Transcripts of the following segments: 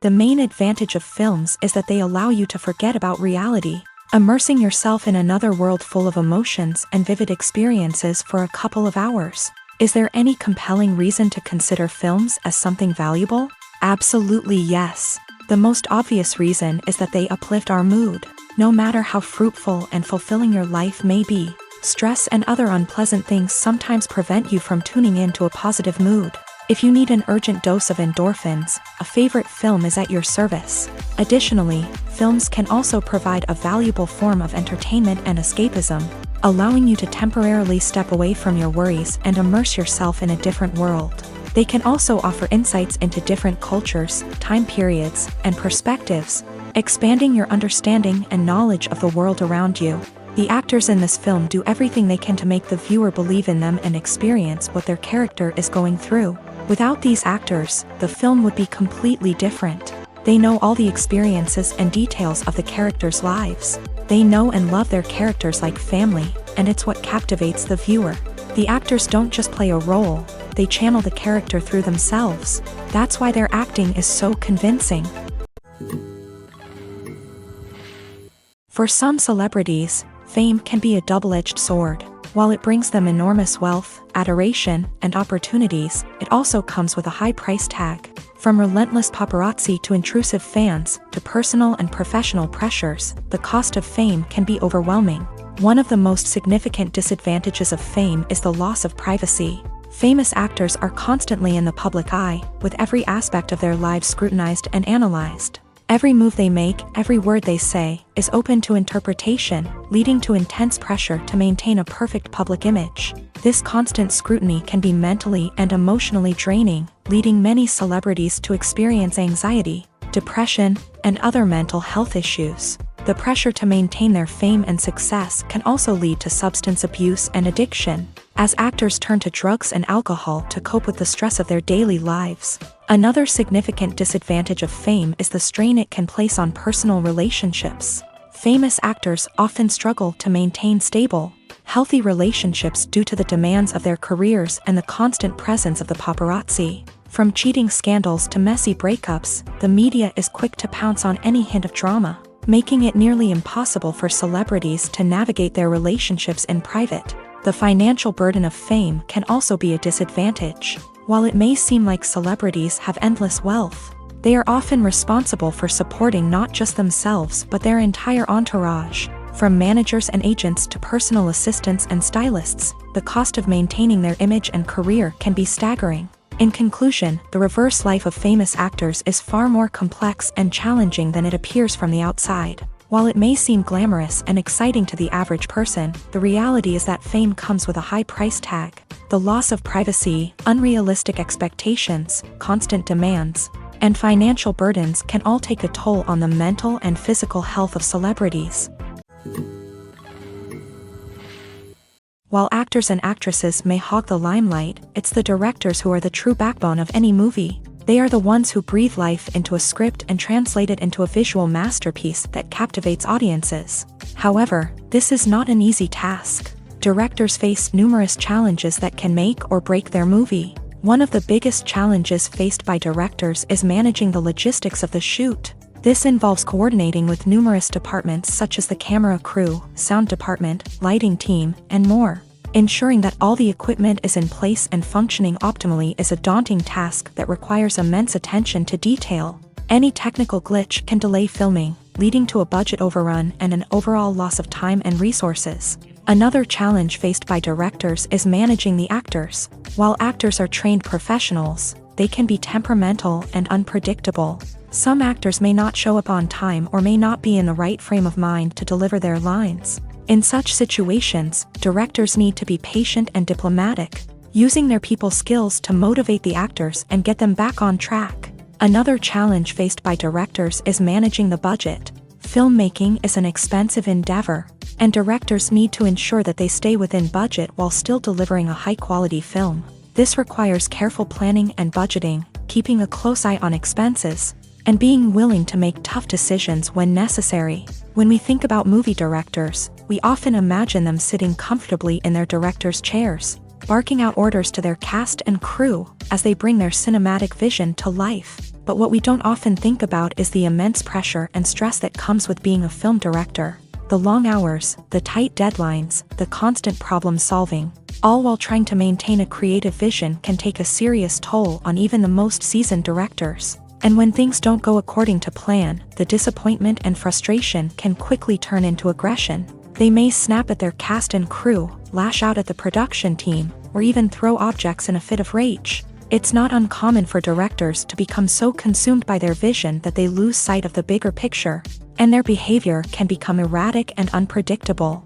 The main advantage of films is that they allow you to forget about reality, immersing yourself in another world full of emotions and vivid experiences for a couple of hours. Is there any compelling reason to consider films as something valuable? Absolutely yes. The most obvious reason is that they uplift our mood. No matter how fruitful and fulfilling your life may be, stress and other unpleasant things sometimes prevent you from tuning into a positive mood. If you need an urgent dose of endorphins, a favorite film is at your service. Additionally, films can also provide a valuable form of entertainment and escapism, allowing you to temporarily step away from your worries and immerse yourself in a different world. They can also offer insights into different cultures, time periods, and perspectives, expanding your understanding and knowledge of the world around you. The actors in this film do everything they can to make the viewer believe in them and experience what their character is going through. Without these actors, the film would be completely different. They know all the experiences and details of the characters' lives. They know and love their characters like family, and it's what captivates the viewer. The actors don't just play a role, they channel the character through themselves. That's why their acting is so convincing. For some celebrities, fame can be a double-edged sword. While it brings them enormous wealth, adoration, and opportunities, it also comes with a high price tag. From relentless paparazzi to intrusive fans, to personal and professional pressures, the cost of fame can be overwhelming. One of the most significant disadvantages of fame is the loss of privacy. Famous actors are constantly in the public eye, with every aspect of their lives scrutinized and analyzed. Every move they make, every word they say, is open to interpretation, leading to intense pressure to maintain a perfect public image. This constant scrutiny can be mentally and emotionally draining, leading many celebrities to experience anxiety, depression, and other mental health issues. The pressure to maintain their fame and success can also lead to substance abuse and addiction, as actors turn to drugs and alcohol to cope with the stress of their daily lives. Another significant disadvantage of fame is the strain it can place on personal relationships. Famous actors often struggle to maintain stable, healthy relationships due to the demands of their careers and the constant presence of the paparazzi. From cheating scandals to messy breakups, the media is quick to pounce on any hint of drama, making it nearly impossible for celebrities to navigate their relationships in private. The financial burden of fame can also be a disadvantage. While it may seem like celebrities have endless wealth, they are often responsible for supporting not just themselves but their entire entourage. From managers and agents to personal assistants and stylists, the cost of maintaining their image and career can be staggering. In conclusion, the reverse life of famous actors is far more complex and challenging than it appears from the outside. While it may seem glamorous and exciting to the average person, the reality is that fame comes with a high price tag. The loss of privacy, unrealistic expectations, constant demands, and financial burdens can all take a toll on the mental and physical health of celebrities. While actors and actresses may hog the limelight, it's the directors who are the true backbone of any movie. They are the ones who breathe life into a script and translate it into a visual masterpiece that captivates audiences. However, this is not an easy task. Directors face numerous challenges that can make or break their movie. One of the biggest challenges faced by directors is managing the logistics of the shoot. This involves coordinating with numerous departments such as the camera crew, sound department, lighting team, and more. Ensuring that all the equipment is in place and functioning optimally is a daunting task that requires immense attention to detail. Any technical glitch can delay filming, leading to a budget overrun and an overall loss of time and resources. Another challenge faced by directors is managing the actors. While actors are trained professionals, they can be temperamental and unpredictable. Some actors may not show up on time or may not be in the right frame of mind to deliver their lines. In such situations, directors need to be patient and diplomatic, using their people skills to motivate the actors and get them back on track. Another challenge faced by directors is managing the budget. Filmmaking is an expensive endeavor, and directors need to ensure that they stay within budget while still delivering a high-quality film. This requires careful planning and budgeting, keeping a close eye on expenses, and being willing to make tough decisions when necessary. When we think about movie directors, we often imagine them sitting comfortably in their director's chairs, barking out orders to their cast and crew as they bring their cinematic vision to life. but what we don't often think about is the immense pressure and stress that comes with being a film director. The long hours, the tight deadlines, the constant problem solving, all while trying to maintain a creative vision can take a serious toll on even the most seasoned directors. And when things don't go according to plan, the disappointment and frustration can quickly turn into aggression. They may snap at their cast and crew, lash out at the production team, or even throw objects in a fit of rage. It's not uncommon for directors to become so consumed by their vision that they lose sight of the bigger picture, and their behavior can become erratic and unpredictable.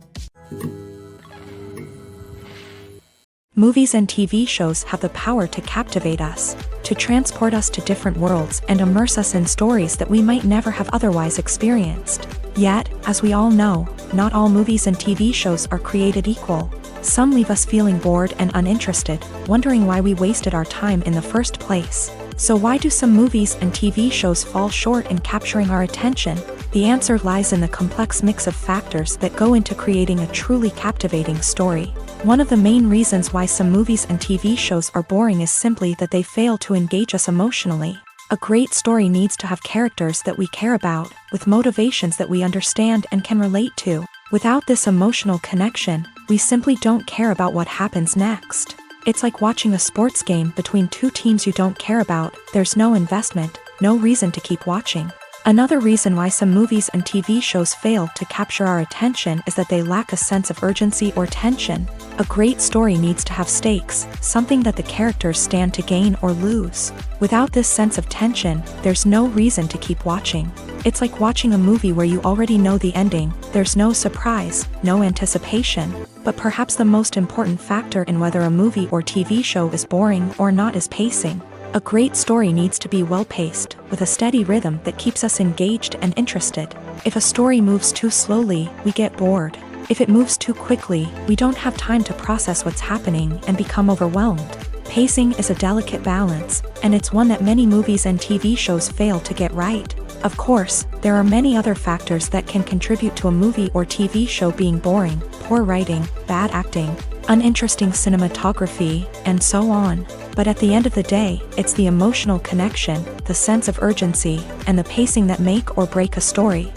Movies and TV shows have the power to captivate us, to transport us to different worlds and immerse us in stories that we might never have otherwise experienced. Yet, as we all know, not all movies and TV shows are created equal. Some leave us feeling bored and uninterested, wondering why we wasted our time in the first place. So why do some movies and TV shows fall short in capturing our attention? The answer lies in the complex mix of factors that go into creating a truly captivating story. One of the main reasons why some movies and TV shows are boring is simply that they fail to engage us emotionally. A great story needs to have characters that we care about, with motivations that we understand and can relate to. Without this emotional connection, we simply don't care about what happens next. It's like watching a sports game between two teams you don't care about. There's no investment, no reason to keep watching. Another reason why some movies and TV shows fail to capture our attention is that they lack a sense of urgency or tension. A great story needs to have stakes, something that the characters stand to gain or lose. Without this sense of tension, there's no reason to keep watching. It's like watching a movie where you already know the ending. There's no surprise, no anticipation. But perhaps the most important factor in whether a movie or TV show is boring or not is pacing. A great story needs to be well-paced, with a steady rhythm that keeps us engaged and interested. If a story moves too slowly, we get bored. If it moves too quickly, we don't have time to process what's happening and become overwhelmed. Pacing is a delicate balance, and it's one that many movies and TV shows fail to get right. Of course, there are many other factors that can contribute to a movie or TV show being boring: poor writing, bad acting, uninteresting cinematography, and so on. But at the end of the day, it's the emotional connection, the sense of urgency, and the pacing that make or break a story.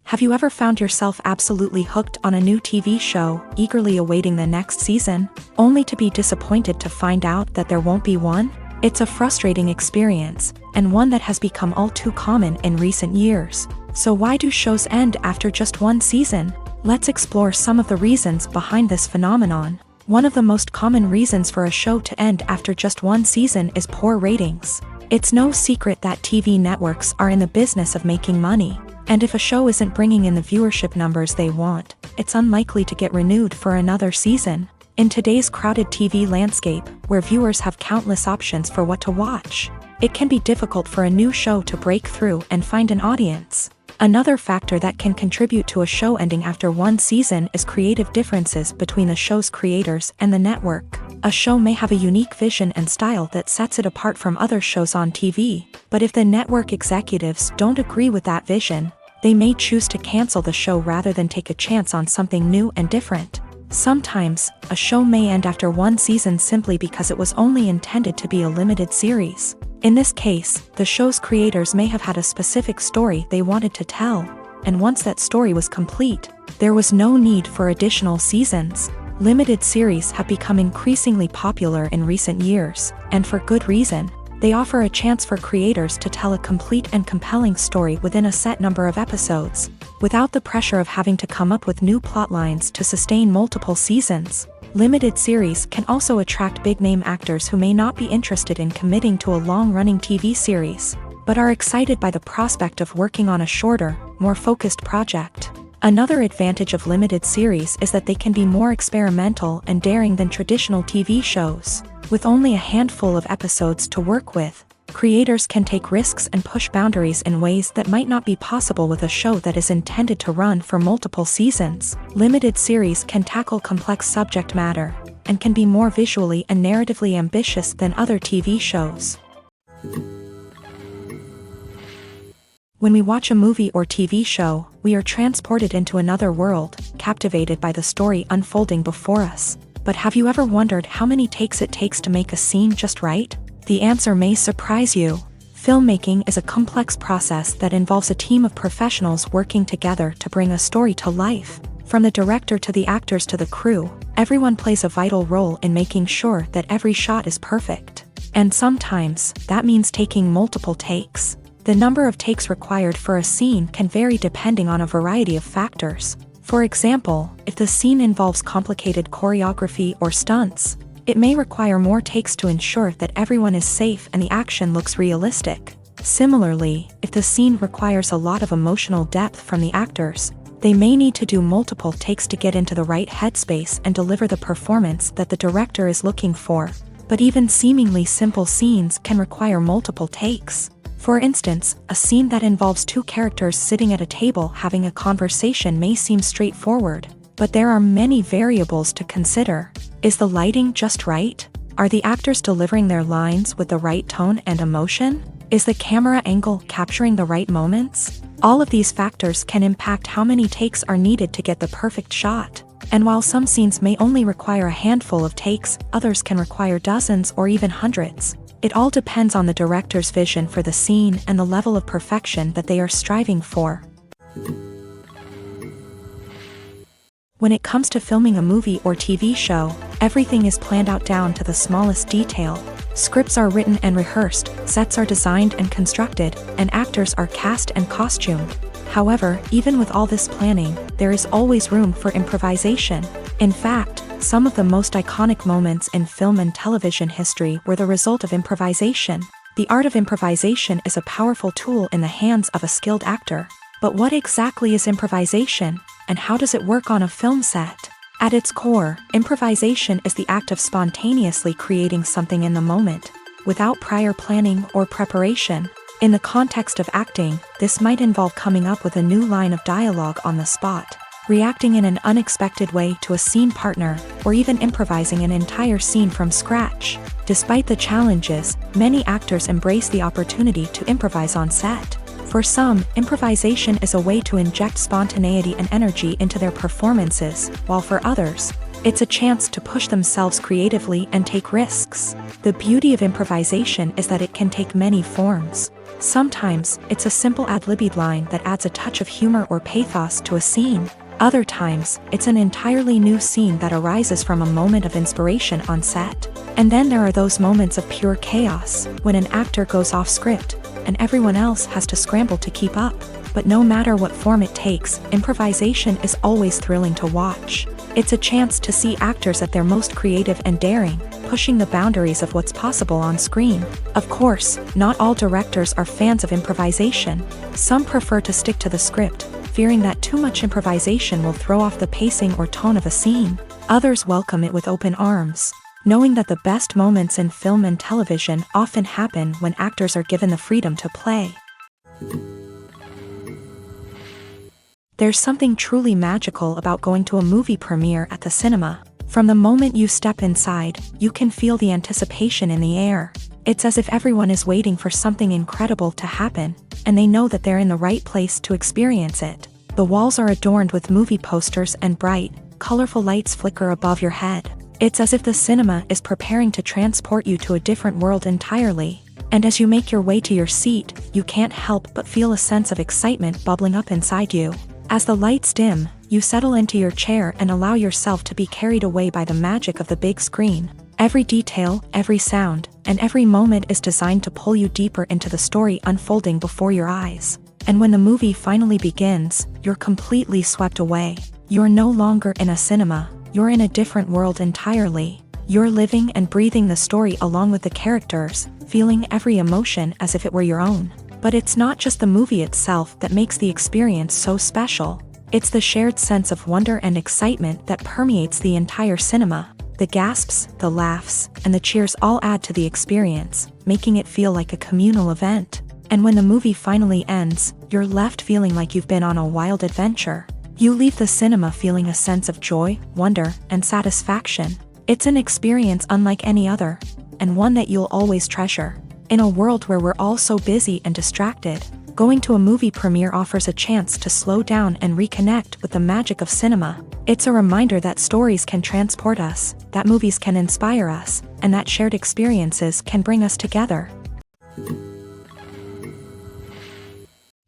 Have you ever found yourself absolutely hooked on a new TV show, eagerly awaiting the next season, only to be disappointed to find out that there won't be one? It's a frustrating experience, and one that has become all too common in recent years. So why do shows end after just one season? Let's explore some of the reasons behind this phenomenon. One of the most common reasons for a show to end after just one season is poor ratings. It's no secret that TV networks are in the business of making money, and if a show isn't bringing in the viewership numbers they want, it's unlikely to get renewed for another season. In today's crowded TV landscape, where viewers have countless options for what to watch, it can be difficult for a new show to break through and find an audience. Another factor that can contribute to a show ending after one season is creative differences between the show's creators and the network. A show may have a unique vision and style that sets it apart from other shows on TV, but if the network executives don't agree with that vision, they may choose to cancel the show rather than take a chance on something new and different. Sometimes, a show may end after one season simply because it was only intended to be a limited series. In this case, the show's creators may have had a specific story they wanted to tell, and once that story was complete, there was no need for additional seasons. Limited series have become increasingly popular in recent years, and for good reason. They offer a chance for creators to tell a complete and compelling story within a set number of episodes, without the pressure of having to come up with new plot lines to sustain multiple seasons. Limited series can also attract big-name actors who may not be interested in committing to a long-running TV series, but are excited by the prospect of working on a shorter, more focused project. Another advantage of limited series is that they can be more experimental and daring than traditional TV shows. With only a handful of episodes to work with, creators can take risks and push boundaries in ways that might not be possible with a show that is intended to run for multiple seasons. Limited series can tackle complex subject matter, and can be more visually and narratively ambitious than other TV shows. When we watch a movie or TV show, we are transported into another world, captivated by the story unfolding before us. But have you ever wondered how many takes it takes to make a scene just right? The answer may surprise you. Filmmaking is a complex process that involves a team of professionals working together to bring a story to life. From the director to the actors to the crew, everyone plays a vital role in making sure that every shot is perfect. And sometimes, that means taking multiple takes. The number of takes required for a scene can vary depending on a variety of factors. For example, if the scene involves complicated choreography or stunts, it may require more takes to ensure that everyone is safe and the action looks realistic. Similarly, if the scene requires a lot of emotional depth from the actors, they may need to do multiple takes to get into the right headspace and deliver the performance that the director is looking for. But even seemingly simple scenes can require multiple takes. For instance, a scene that involves two characters sitting at a table having a conversation may seem straightforward, but there are many variables to consider. Is the lighting just right? Are the actors delivering their lines with the right tone and emotion? Is the camera angle capturing the right moments? All of these factors can impact how many takes are needed to get the perfect shot. And while some scenes may only require a handful of takes, others can require dozens or even hundreds. It all depends on the director's vision for the scene and the level of perfection that they are striving for. When it comes to filming a movie or TV show, everything is planned out down to the smallest detail. Scripts are written and rehearsed, sets are designed and constructed, and actors are cast and costumed. However, even with all this planning, there is always room for improvisation. In fact, some of the most iconic moments in film and television history were the result of improvisation. The art of improvisation is a powerful tool in the hands of a skilled actor. But what exactly is improvisation, and how does it work on a film set? At its core, improvisation is the act of spontaneously creating something in the moment, without prior planning or preparation. In the context of acting, this might involve coming up with a new line of dialogue on the spot, reacting in an unexpected way to a scene partner, or even improvising an entire scene from scratch. Despite the challenges, many actors embrace the opportunity to improvise on set. For some, improvisation is a way to inject spontaneity and energy into their performances, while for others, it's a chance to push themselves creatively and take risks. The beauty of improvisation is that it can take many forms. Sometimes, it's a simple ad-libbed line that adds a touch of humor or pathos to a scene. Other times, it's an entirely new scene that arises from a moment of inspiration on set. And then there are those moments of pure chaos, when an actor goes off script, and everyone else has to scramble to keep up. But no matter what form it takes, improvisation is always thrilling to watch. It's a chance to see actors at their most creative and daring, pushing the boundaries of what's possible on screen. Of course, not all directors are fans of improvisation. Some prefer to stick to the script, fearing that too much improvisation will throw off the pacing or tone of a scene. Others welcome it with open arms, knowing that the best moments in film and television often happen when actors are given the freedom to play. There's something truly magical about going to a movie premiere at the cinema. From the moment you step inside, you can feel the anticipation in the air. It's as if everyone is waiting for something incredible to happen, and they know that they're in the right place to experience it. The walls are adorned with movie posters and bright, colorful lights flicker above your head. It's as if the cinema is preparing to transport you to a different world entirely. And as you make your way to your seat, you can't help but feel a sense of excitement bubbling up inside you. As the lights dim, you settle into your chair and allow yourself to be carried away by the magic of the big screen. Every detail, every sound, and every moment is designed to pull you deeper into the story unfolding before your eyes. And when the movie finally begins, you're completely swept away. You're no longer in a cinema, you're in a different world entirely. You're living and breathing the story along with the characters, feeling every emotion as if it were your own. But it's not just the movie itself that makes the experience so special. It's the shared sense of wonder and excitement that permeates the entire cinema. The gasps, the laughs, and the cheers all add to the experience, making it feel like a communal event. And when the movie finally ends, you're left feeling like you've been on a wild adventure. You leave the cinema feeling a sense of joy, wonder, and satisfaction. It's an experience unlike any other, and one that you'll always treasure. In a world where we're all so busy and distracted, Going to a movie premiere offers a chance to slow down and reconnect with the magic of cinema. It's a reminder that stories can transport us, that movies can inspire us, and that shared experiences can bring us together.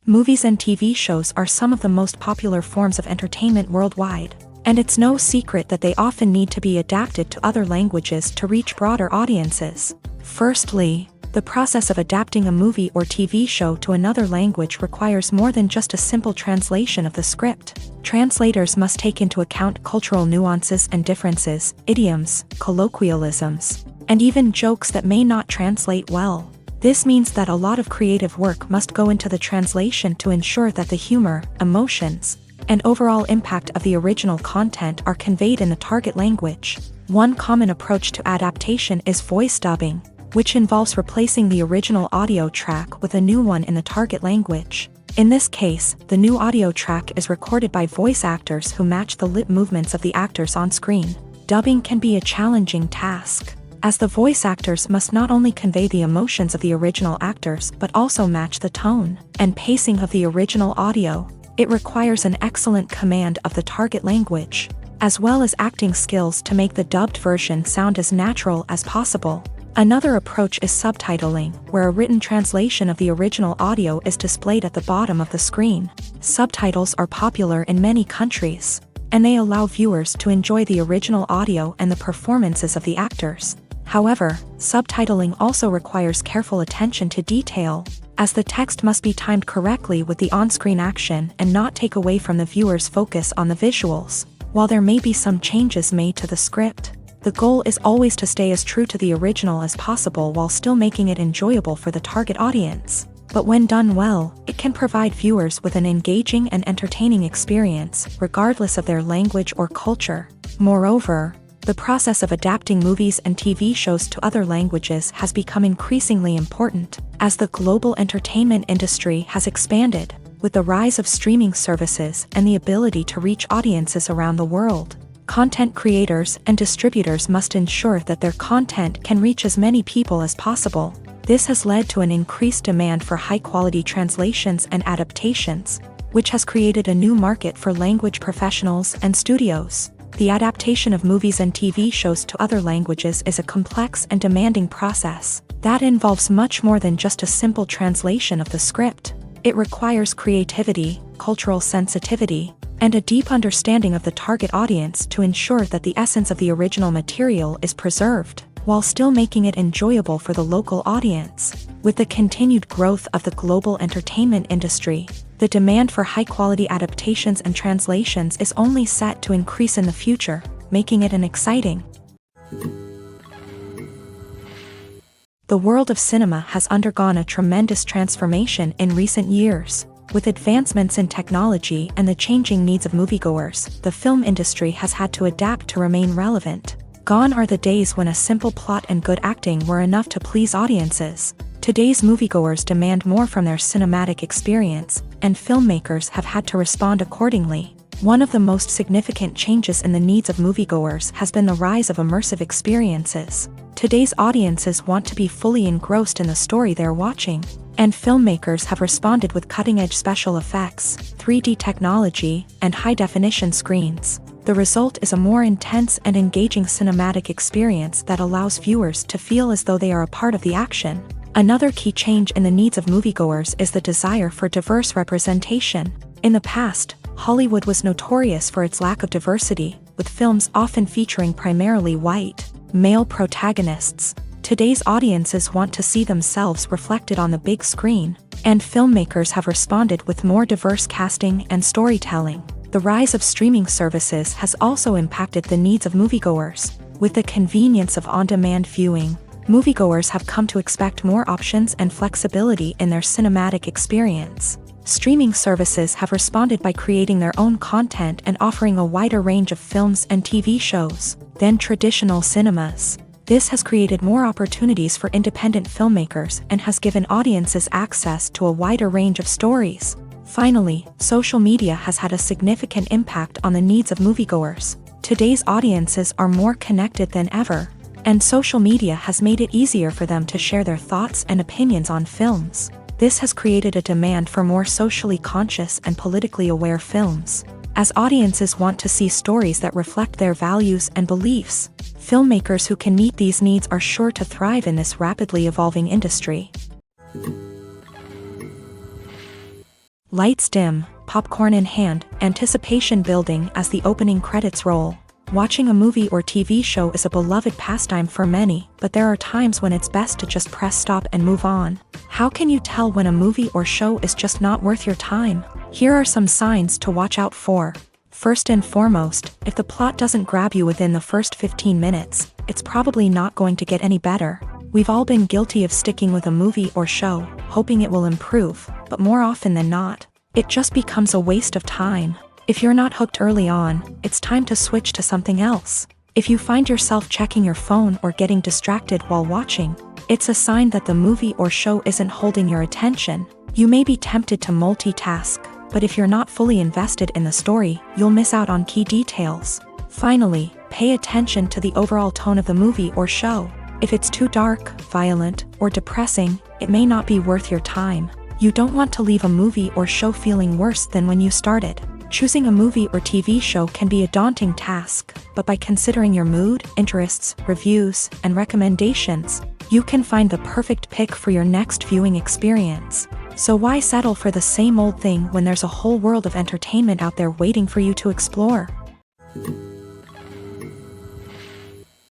Movies and TV shows are some of the most popular forms of entertainment worldwide, and it's no secret that they often need to be adapted to other languages to reach broader audiences. Firstly, the process of adapting a movie or TV show to another language requires more than just a simple translation of the script. Translators must take into account cultural nuances and differences, idioms, colloquialisms, and even jokes that may not translate well. This means that a lot of creative work must go into the translation to ensure that the humor, emotions, and overall impact of the original content are conveyed in the target language. One common approach to adaptation is voice dubbing, which involves replacing the original audio track with a new one in the target language. In this case, the new audio track is recorded by voice actors who match the lip movements of the actors on screen. Dubbing can be a challenging task, as the voice actors must not only convey the emotions of the original actors but also match the tone and pacing of the original audio. It requires an excellent command of the target language, as well as acting skills to make the dubbed version sound as natural as possible. Another approach is subtitling, where a written translation of the original audio is displayed at the bottom of the screen. Subtitles are popular in many countries, and they allow viewers to enjoy the original audio and the performances of the actors. However, subtitling also requires careful attention to detail, as the text must be timed correctly with the on-screen action and not take away from the viewer's focus on the visuals. While there may be some changes made to the script, the goal is always to stay as true to the original as possible while still making it enjoyable for the target audience. But when done well, it can provide viewers with an engaging and entertaining experience, regardless of their language or culture. Moreover, the process of adapting movies and TV shows to other languages has become increasingly important, as the global entertainment industry has expanded, with the rise of streaming services and the ability to reach audiences around the world. Content creators and distributors must ensure that their content can reach as many people as possible. This has led to an increased demand for high-quality translations and adaptations, which has created a new market for language professionals and studios. The adaptation of movies and TV shows to other languages is a complex and demanding process that involves much more than just a simple translation of the script. It requires creativity, cultural sensitivity, and a deep understanding of the target audience to ensure that the essence of the original material is preserved, while still making it enjoyable for the local audience. With the continued growth of the global entertainment industry, the demand for high-quality adaptations and translations is only set to increase in the future, making it an exciting. The world of cinema has undergone a tremendous transformation in recent years. With advancements in technology and the changing needs of moviegoers, the film industry has had to adapt to remain relevant. Gone are the days when a simple plot and good acting were enough to please audiences. Today's moviegoers demand more from their cinematic experience, and filmmakers have had to respond accordingly. One of the most significant changes in the needs of moviegoers has been the rise of immersive experiences. Today's audiences want to be fully engrossed in the story they're watching, and filmmakers have responded with cutting-edge special effects, 3D technology, and high-definition screens. The result is a more intense and engaging cinematic experience that allows viewers to feel as though they are a part of the action. Another key change in the needs of moviegoers is the desire for diverse representation. In the past, Hollywood was notorious for its lack of diversity, with films often featuring primarily white, male protagonists. Today's audiences want to see themselves reflected on the big screen, and filmmakers have responded with more diverse casting and storytelling. The rise of streaming services has also impacted the needs of moviegoers. With the convenience of on-demand viewing, moviegoers have come to expect more options and flexibility in their cinematic experience. Streaming services have responded by creating their own content and offering a wider range of films and TV shows than traditional cinemas. This has created more opportunities for independent filmmakers and has given audiences access to a wider range of stories. Finally, social media has had a significant impact on the needs of moviegoers. Today's audiences are more connected than ever, and social media has made it easier for them to share their thoughts and opinions on films. This has created a demand for more socially conscious and politically aware films. As audiences want to see stories that reflect their values and beliefs, filmmakers who can meet these needs are sure to thrive in this rapidly evolving industry. Lights dim, popcorn in hand, anticipation building as the opening credits roll. Watching a movie or TV show is a beloved pastime for many, but there are times when it's best to just press stop and move on. How can you tell when a movie or show is just not worth your time? Here are some signs to watch out for. First and foremost, if the plot doesn't grab you within the first 15 minutes, it's probably not going to get any better. We've all been guilty of sticking with a movie or show, hoping it will improve, but more often than not, it just becomes a waste of time. If you're not hooked early on, it's time to switch to something else. If you find yourself checking your phone or getting distracted while watching, it's a sign that the movie or show isn't holding your attention. You may be tempted to multitask, but if you're not fully invested in the story, you'll miss out on key details. Finally, pay attention to the overall tone of the movie or show. If it's too dark, violent, or depressing, it may not be worth your time. You don't want to leave a movie or show feeling worse than when you started. Choosing a movie or TV show can be a daunting task, but by considering your mood, interests, reviews, and recommendations, you can find the perfect pick for your next viewing experience. So why settle for the same old thing when there's a whole world of entertainment out there waiting for you to explore?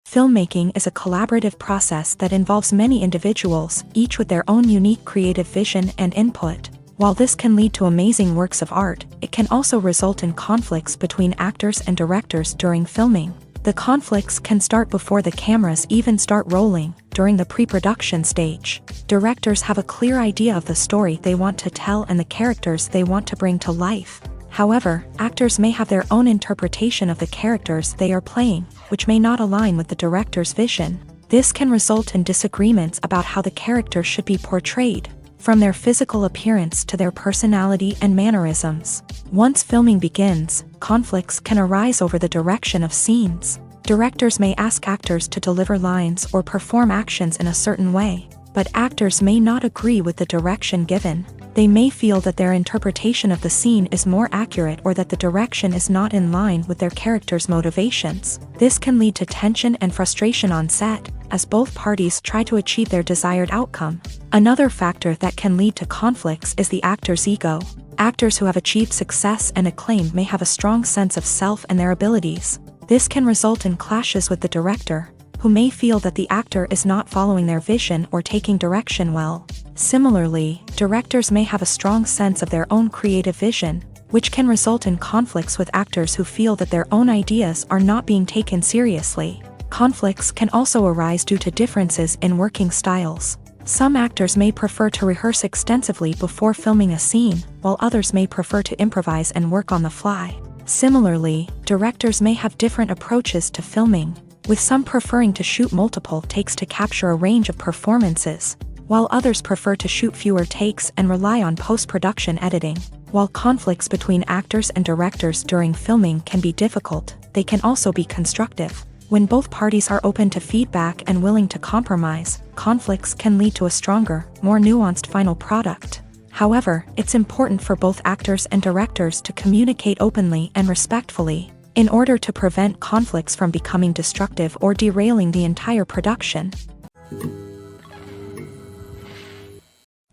Filmmaking is a collaborative process that involves many individuals, each with their own unique creative vision and input. While this can lead to amazing works of art, it can also result in conflicts between actors and directors during filming. The conflicts can start before the cameras even start rolling, during the pre-production stage. Directors have a clear idea of the story they want to tell and the characters they want to bring to life. However, actors may have their own interpretation of the characters they are playing, which may not align with the director's vision. This can result in disagreements about how the character should be portrayed, from their physical appearance to their personality and mannerisms. Once filming begins, conflicts can arise over the direction of scenes. Directors may ask actors to deliver lines or perform actions in a certain way, but actors may not agree with the direction given. They may feel that their interpretation of the scene is more accurate or that the direction is not in line with their character's motivations. This can lead to tension and frustration on set, as both parties try to achieve their desired outcome. Another factor that can lead to conflicts is the actor's ego. Actors who have achieved success and acclaim may have a strong sense of self and their abilities. This can result in clashes with the director, who may feel that the actor is not following their vision or taking direction well. Similarly, directors may have a strong sense of their own creative vision, which can result in conflicts with actors who feel that their own ideas are not being taken seriously. Conflicts can also arise due to differences in working styles. Some actors may prefer to rehearse extensively before filming a scene, while others may prefer to improvise and work on the fly. Similarly, directors may have different approaches to filming, with some preferring to shoot multiple takes to capture a range of performances, while others prefer to shoot fewer takes and rely on post-production editing. While conflicts between actors and directors during filming can be difficult, they can also be constructive. When both parties are open to feedback and willing to compromise, conflicts can lead to a stronger, more nuanced final product. However, it's important for both actors and directors to communicate openly and respectfully, in order to prevent conflicts from becoming destructive or derailing the entire production.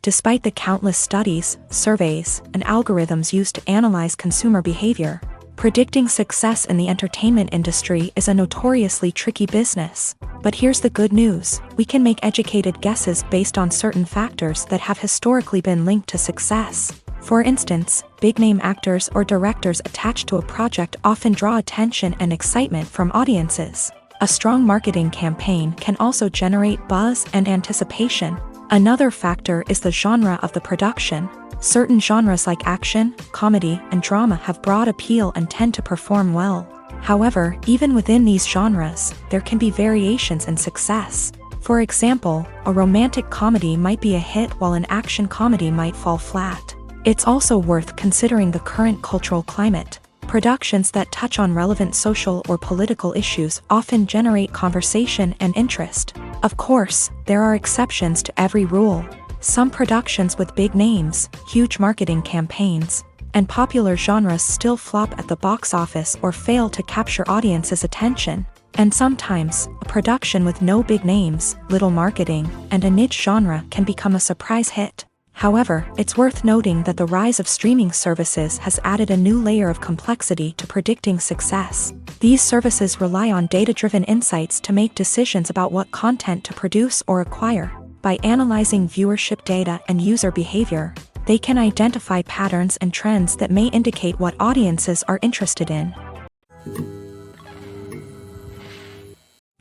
Despite the countless studies, surveys, and algorithms used to analyze consumer behavior, predicting success in the entertainment industry is a notoriously tricky business. But here's the good news: we can make educated guesses based on certain factors that have historically been linked to success. For instance, big-name actors or directors attached to a project often draw attention and excitement from audiences. A strong marketing campaign can also generate buzz and anticipation. Another factor is the genre of the production. Certain genres like action, comedy, and drama have broad appeal and tend to perform well. However, even within these genres, there can be variations in success. For example, a romantic comedy might be a hit while an action comedy might fall flat. It's also worth considering the current cultural climate. Productions that touch on relevant social or political issues often generate conversation and interest. Of course, there are exceptions to every rule. Some productions with big names, huge marketing campaigns, and popular genres still flop at the box office or fail to capture audiences' attention. And sometimes, a production with no big names, little marketing, and a niche genre can become a surprise hit. However, it's worth noting that the rise of streaming services has added a new layer of complexity to predicting success. These services rely on data-driven insights to make decisions about what content to produce or acquire. By analyzing viewership data and user behavior, they can identify patterns and trends that may indicate what audiences are interested in.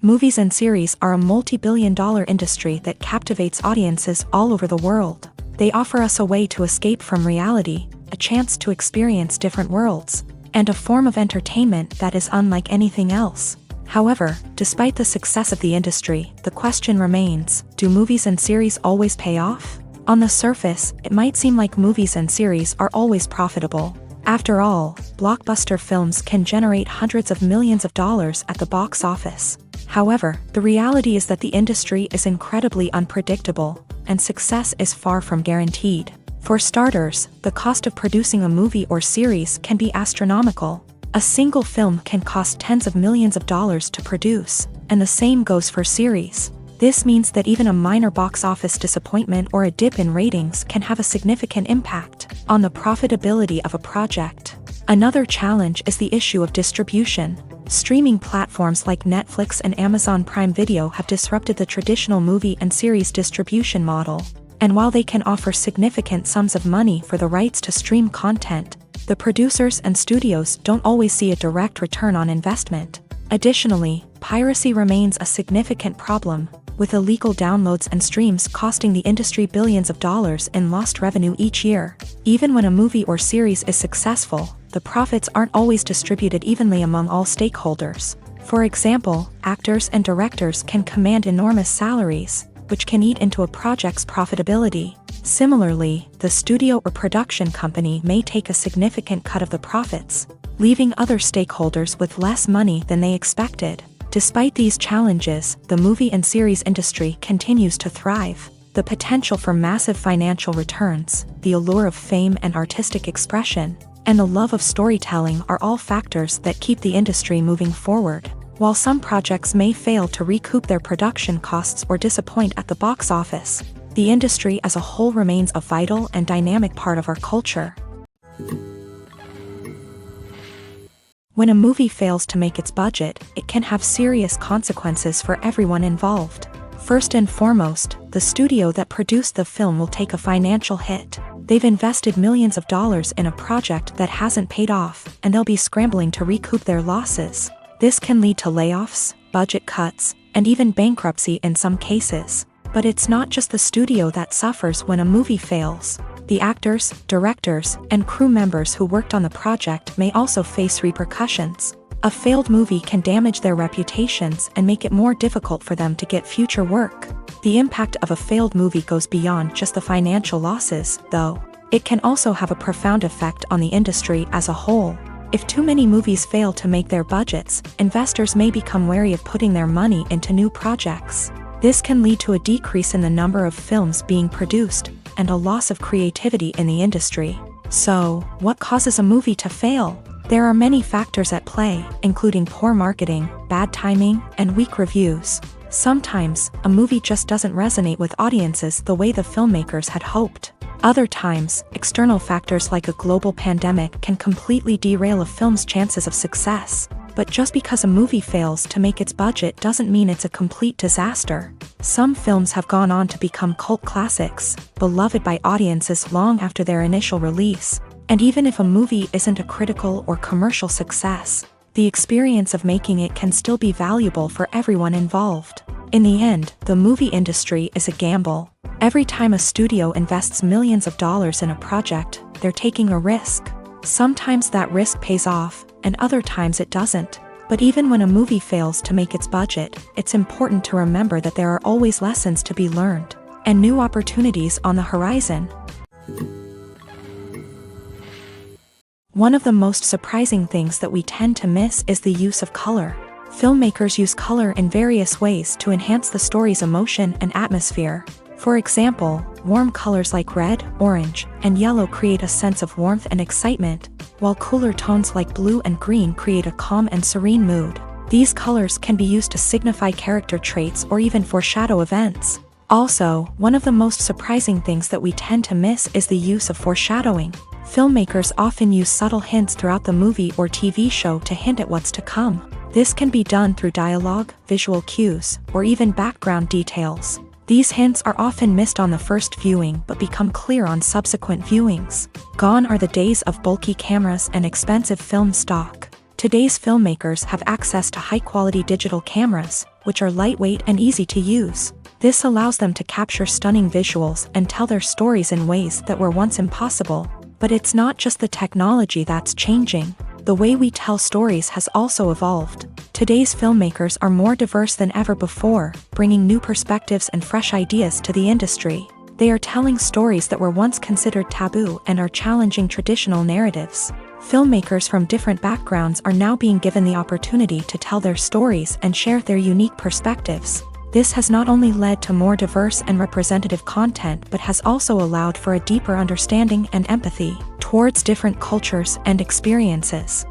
Movies and series are a multi-billion-dollar industry that captivates audiences all over the world. They offer us a way to escape from reality, a chance to experience different worlds, and a form of entertainment that is unlike anything else. However, despite the success of the industry, the question remains, do movies and series always pay off? On the surface, it might seem like movies and series are always profitable. After all, blockbuster films can generate hundreds of millions of dollars at the box office. However, the reality is that the industry is incredibly unpredictable, and success is far from guaranteed. For starters, the cost of producing a movie or series can be astronomical. A single film can cost tens of millions of dollars to produce, and the same goes for series. This means that even a minor box office disappointment or a dip in ratings can have a significant impact on the profitability of a project. Another challenge is the issue of distribution. Streaming platforms like Netflix and Amazon Prime Video have disrupted the traditional movie and series distribution model. And while they can offer significant sums of money for the rights to stream content, the producers and studios don't always see a direct return on investment. Additionally, piracy remains a significant problem, with illegal downloads and streams costing the industry billions of dollars in lost revenue each year. Even when a movie or series is successful, the profits aren't always distributed evenly among all stakeholders. For example, actors and directors can command enormous salaries, which can eat into a project's profitability. Similarly, the studio or production company may take a significant cut of the profits, leaving other stakeholders with less money than they expected. Despite these challenges, the movie and series industry continues to thrive. The potential for massive financial returns, the allure of fame and artistic expression, and the love of storytelling are all factors that keep the industry moving forward. While some projects may fail to recoup their production costs or disappoint at the box office, the industry as a whole remains a vital and dynamic part of our culture. When a movie fails to make its budget, it can have serious consequences for everyone involved. First and foremost, the studio that produced the film will take a financial hit. They've invested millions of dollars in a project that hasn't paid off, and they'll be scrambling to recoup their losses. This can lead to layoffs, budget cuts, and even bankruptcy in some cases. But it's not just the studio that suffers when a movie fails. The actors, directors, and crew members who worked on the project may also face repercussions. A failed movie can damage their reputations and make it more difficult for them to get future work. The impact of a failed movie goes beyond just the financial losses, though. It can also have a profound effect on the industry as a whole. If too many movies fail to make their budgets, investors may become wary of putting their money into new projects. This can lead to a decrease in the number of films being produced, and a loss of creativity in the industry. So, what causes a movie to fail? There are many factors at play, including poor marketing, bad timing, and weak reviews. Sometimes, a movie just doesn't resonate with audiences the way the filmmakers had hoped. Other times, external factors like a global pandemic can completely derail a film's chances of success. But just because a movie fails to make its budget doesn't mean it's a complete disaster. Some films have gone on to become cult classics, beloved by audiences long after their initial release. And even if a movie isn't a critical or commercial success, the experience of making it can still be valuable for everyone involved. In the end, the movie industry is a gamble. Every time a studio invests millions of dollars in a project, they're taking a risk. Sometimes that risk pays off, and other times it doesn't. But even when a movie fails to make its budget, it's important to remember that there are always lessons to be learned, and new opportunities on the horizon. One of the most surprising things that we tend to miss is the use of color. Filmmakers use color in various ways to enhance the story's emotion and atmosphere. For example, warm colors like red, orange, and yellow create a sense of warmth and excitement, while cooler tones like blue and green create a calm and serene mood. These colors can be used to signify character traits or even foreshadow events. Also, one of the most surprising things that we tend to miss is the use of foreshadowing. Filmmakers often use subtle hints throughout the movie or TV show to hint at what's to come. This can be done through dialogue, visual cues, or even background details. These hints are often missed on the first viewing but become clear on subsequent viewings. Gone are the days of bulky cameras and expensive film stock. Today's filmmakers have access to high-quality digital cameras, which are lightweight and easy to use. This allows them to capture stunning visuals and tell their stories in ways that were once impossible. But it's not just the technology that's changing. The way we tell stories has also evolved. Today's filmmakers are more diverse than ever before, bringing new perspectives and fresh ideas to the industry. They are telling stories that were once considered taboo and are challenging traditional narratives. Filmmakers from different backgrounds are now being given the opportunity to tell their stories and share their unique perspectives. This has not only led to more diverse and representative content but has also allowed for a deeper understanding and empathy towards different cultures and experiences.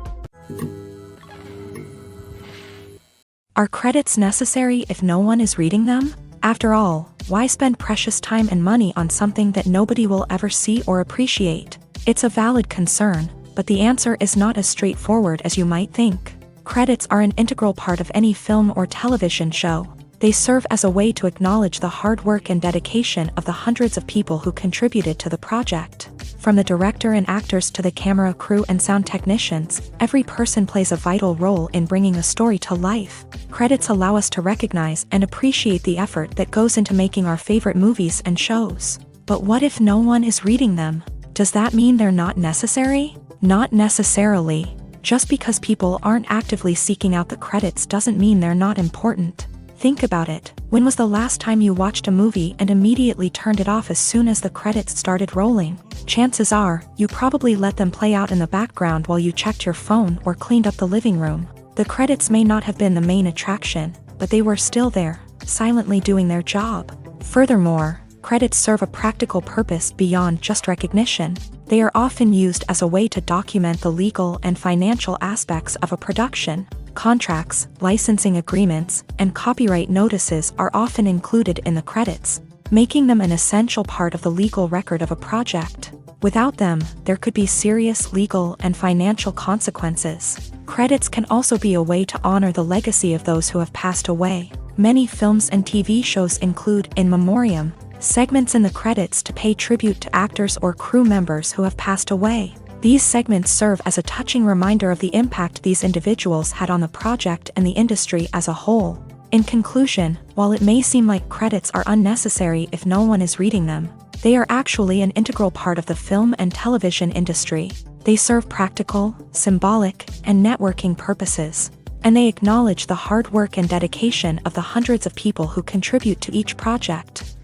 Are credits necessary if no one is reading them? After all, why spend precious time and money on something that nobody will ever see or appreciate? It's a valid concern, but the answer is not as straightforward as you might think. Credits are an integral part of any film or television show. They serve as a way to acknowledge the hard work and dedication of the hundreds of people who contributed to the project. From the director and actors to the camera crew and sound technicians, every person plays a vital role in bringing a story to life. Credits allow us to recognize and appreciate the effort that goes into making our favorite movies and shows. But what if no one is reading them? Does that mean they're not necessary? Not necessarily. Just because people aren't actively seeking out the credits doesn't mean they're not important. Think about it. When was the last time you watched a movie and immediately turned it off as soon as the credits started rolling? Chances are, you probably let them play out in the background while you checked your phone or cleaned up the living room. The credits may not have been the main attraction, but they were still there, silently doing their job. Furthermore, credits serve a practical purpose beyond just recognition. They are often used as a way to document the legal and financial aspects of a production. Contracts, licensing agreements, and copyright notices are often included in the credits, making them an essential part of the legal record of a project. Without them, there could be serious legal and financial consequences. Credits can also be a way to honor the legacy of those who have passed away. Many films and TV shows include in memoriam segments in the credits to pay tribute to actors or crew members who have passed away. These segments serve as a touching reminder of the impact these individuals had on the project and the industry as a whole. In conclusion, while it may seem like credits are unnecessary if no one is reading them, they are actually an integral part of the film and television industry. They serve practical, symbolic, and networking purposes, and they acknowledge the hard work and dedication of the hundreds of people who contribute to each project.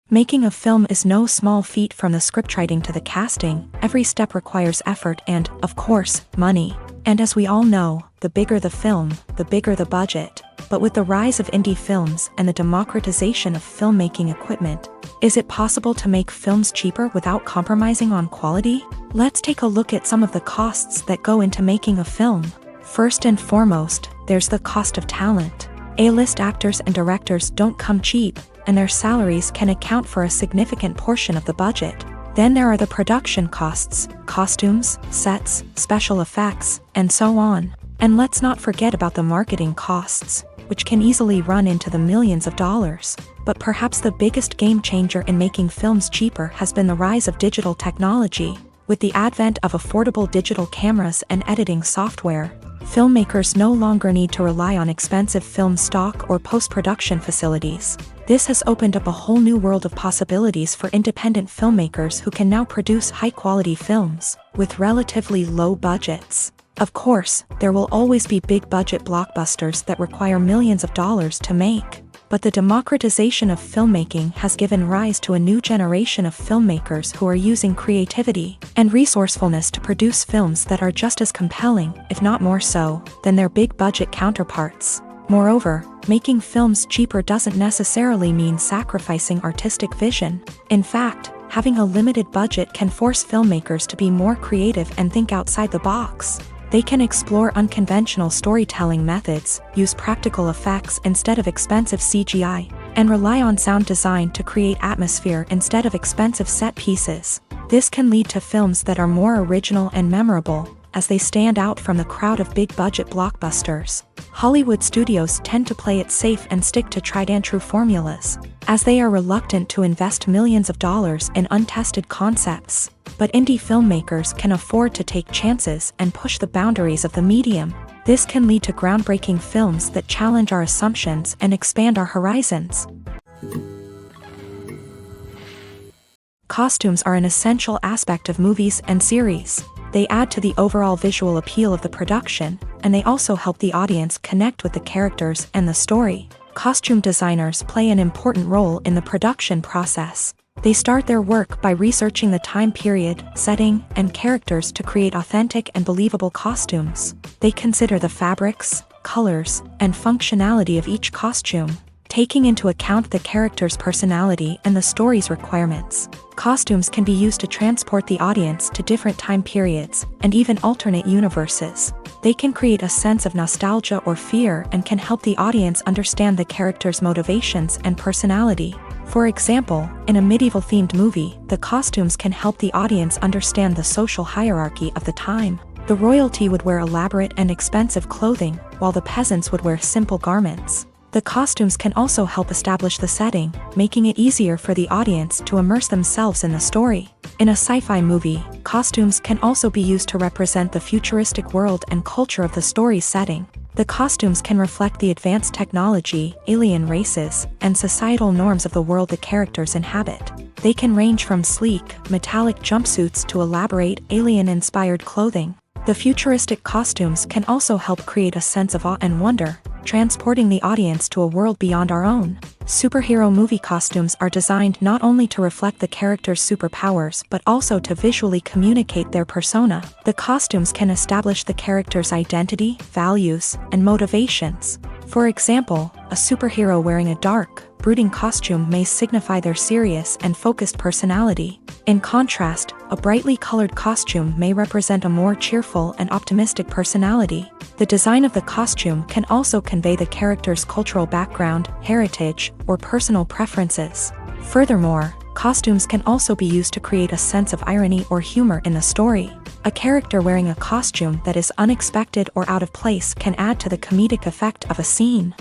Making a film is no small feat. From the scriptwriting to the casting, every step requires effort and, of course, money. And as we all know, the bigger the film, the bigger the budget. But with the rise of indie films and the democratization of filmmaking equipment, is it possible to make films cheaper without compromising on quality? Let's take a look at some of the costs that go into making a film. First and foremost, there's the cost of talent. A-list actors and directors don't come cheap, and their salaries can account for a significant portion of the budget. Then there are the production costs, costumes, sets, special effects, and so on. And let's not forget about the marketing costs, which can easily run into the millions of dollars. But perhaps the biggest game changer in making films cheaper has been the rise of digital technology. With the advent of affordable digital cameras and editing software, filmmakers no longer need to rely on expensive film stock or post-production facilities. This has opened up a whole new world of possibilities for independent filmmakers who can now produce high-quality films with relatively low budgets. Of course, there will always be big-budget blockbusters that require millions of dollars to make. But the democratization of filmmaking has given rise to a new generation of filmmakers who are using creativity and resourcefulness to produce films that are just as compelling, if not more so, than their big-budget counterparts. Moreover, making films cheaper doesn't necessarily mean sacrificing artistic vision. In fact, having a limited budget can force filmmakers to be more creative and think outside the box. They can explore unconventional storytelling methods, use practical effects instead of expensive CGI, and rely on sound design to create atmosphere instead of expensive set pieces. This can lead to films that are more original and memorable, as they stand out from the crowd of big-budget blockbusters. Hollywood studios tend to play it safe and stick to tried-and-true formulas, as they are reluctant to invest millions of dollars in untested concepts. But indie filmmakers can afford to take chances and push the boundaries of the medium. This can lead to groundbreaking films that challenge our assumptions and expand our horizons. Costumes are an essential aspect of movies and series. They add to the overall visual appeal of the production, and they also help the audience connect with the characters and the story. Costume designers play an important role in the production process. They start their work by researching the time period, setting, and characters to create authentic and believable costumes. They consider the fabrics, colors, and functionality of each costume, taking into account the character's personality and the story's requirements. Costumes can be used to transport the audience to different time periods, and even alternate universes. They can create a sense of nostalgia or fear and can help the audience understand the character's motivations and personality. For example, in a medieval-themed movie, the costumes can help the audience understand the social hierarchy of the time. The royalty would wear elaborate and expensive clothing, while the peasants would wear simple garments. The costumes can also help establish the setting, making it easier for the audience to immerse themselves in the story. In a sci-fi movie, costumes can also be used to represent the futuristic world and culture of the story's setting. The costumes can reflect the advanced technology, alien races, and societal norms of the world the characters inhabit. They can range from sleek, metallic jumpsuits to elaborate, alien-inspired clothing. The futuristic costumes can also help create a sense of awe and wonder, transporting the audience to a world beyond our own. Superhero movie costumes are designed not only to reflect the character's superpowers but also to visually communicate their persona. The costumes can establish the character's identity, values, and motivations. For example, a superhero wearing a dark, brooding costume may signify their serious and focused personality. In contrast, a brightly colored costume may represent a more cheerful and optimistic personality. The design of the costume can also convey the character's cultural background, heritage, or personal preferences. Furthermore, costumes can also be used to create a sense of irony or humor in the story. A character wearing a costume that is unexpected or out of place can add to the comedic effect of a scene.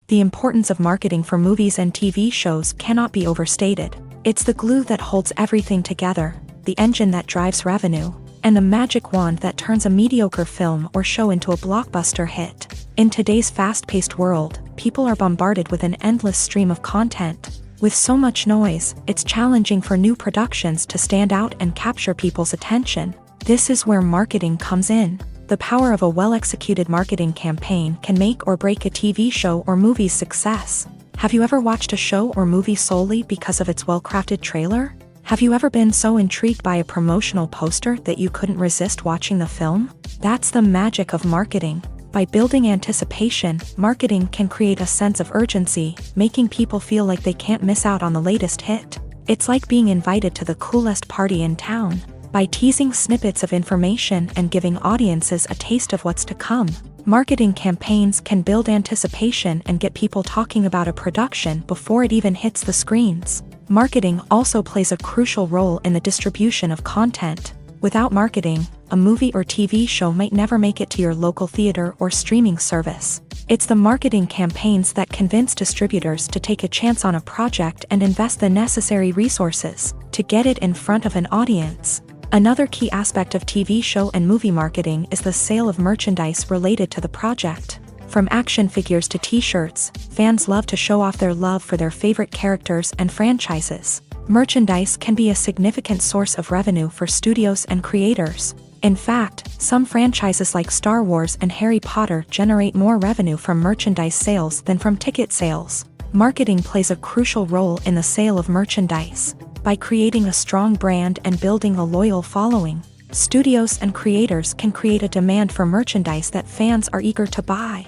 The importance of marketing for movies and TV shows cannot be overstated. It's the glue that holds everything together, the engine that drives revenue, and the magic wand that turns a mediocre film or show into a blockbuster hit. In today's fast-paced world, people are bombarded with an endless stream of content. With so much noise, it's challenging for new productions to stand out and capture people's attention. This is where marketing comes in. The power of a well-executed marketing campaign can make or break a TV show or movie's success. Have you ever watched a show or movie solely because of its well-crafted trailer? Have you ever been so intrigued by a promotional poster that you couldn't resist watching the film? That's the magic of marketing. By building anticipation, marketing can create a sense of urgency, making people feel like they can't miss out on the latest hit. It's like being invited to the coolest party in town. By teasing snippets of information and giving audiences a taste of what's to come, marketing campaigns can build anticipation and get people talking about a production before it even hits the screens. Marketing also plays a crucial role in the distribution of content. Without marketing, a movie or TV show might never make it to your local theater or streaming service. It's the marketing campaigns that convince distributors to take a chance on a project and invest the necessary resources to get it in front of an audience. Another key aspect of TV show and movie marketing is the sale of merchandise related to the project. From action figures to t-shirts, fans love to show off their love for their favorite characters and franchises. Merchandise can be a significant source of revenue for studios and creators. In fact, some franchises like Star Wars and Harry Potter generate more revenue from merchandise sales than from ticket sales. Marketing plays a crucial role in the sale of merchandise. By creating a strong brand and building a loyal following, Studios and creators can create a demand for merchandise that fans are eager to buy.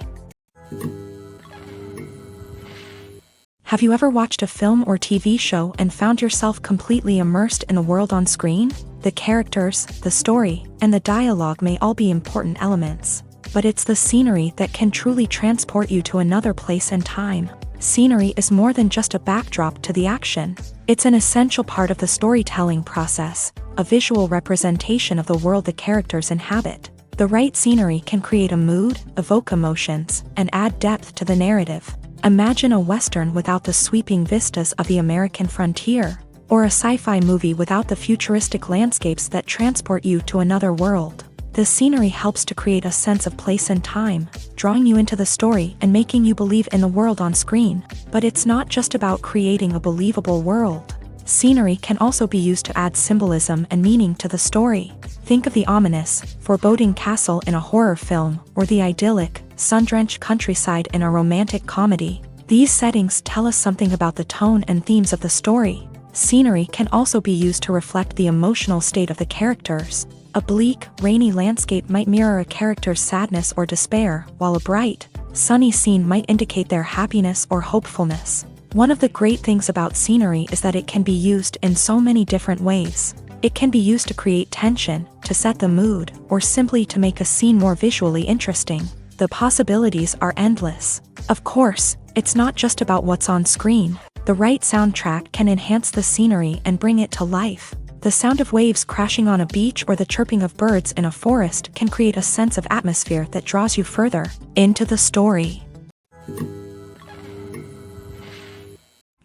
Have you ever watched a film or TV show and found yourself completely immersed in the world on screen? The characters, the story, and the dialogue may all be important elements, but it's the scenery that can truly transport you to another place and time. Scenery is more than just a backdrop to the action. It's an essential part of the storytelling process, a visual representation of the world the characters inhabit. The right scenery can create a mood, evoke emotions, and add depth to the narrative. Imagine a Western without the sweeping vistas of the American frontier, or a sci-fi movie without the futuristic landscapes that transport you to another world. The scenery helps to create a sense of place and time, drawing you into the story and making you believe in the world on screen. But it's not just about creating a believable world. Scenery can also be used to add symbolism and meaning to the story. Think of the ominous, foreboding castle in a horror film, or the idyllic, sun-drenched countryside in a romantic comedy. These settings tell us something about the tone and themes of the story. Scenery can also be used to reflect the emotional state of the characters. A bleak, rainy landscape might mirror a character's sadness or despair, while a bright, sunny scene might indicate their happiness or hopefulness. One of the great things about scenery is that it can be used in so many different ways. It can be used to create tension, to set the mood, or simply to make a scene more visually interesting. The possibilities are endless. Of course, it's not just about what's on screen. The right soundtrack can enhance the scenery and bring it to life. The sound of waves crashing on a beach or the chirping of birds in a forest can create a sense of atmosphere that draws you further into the story.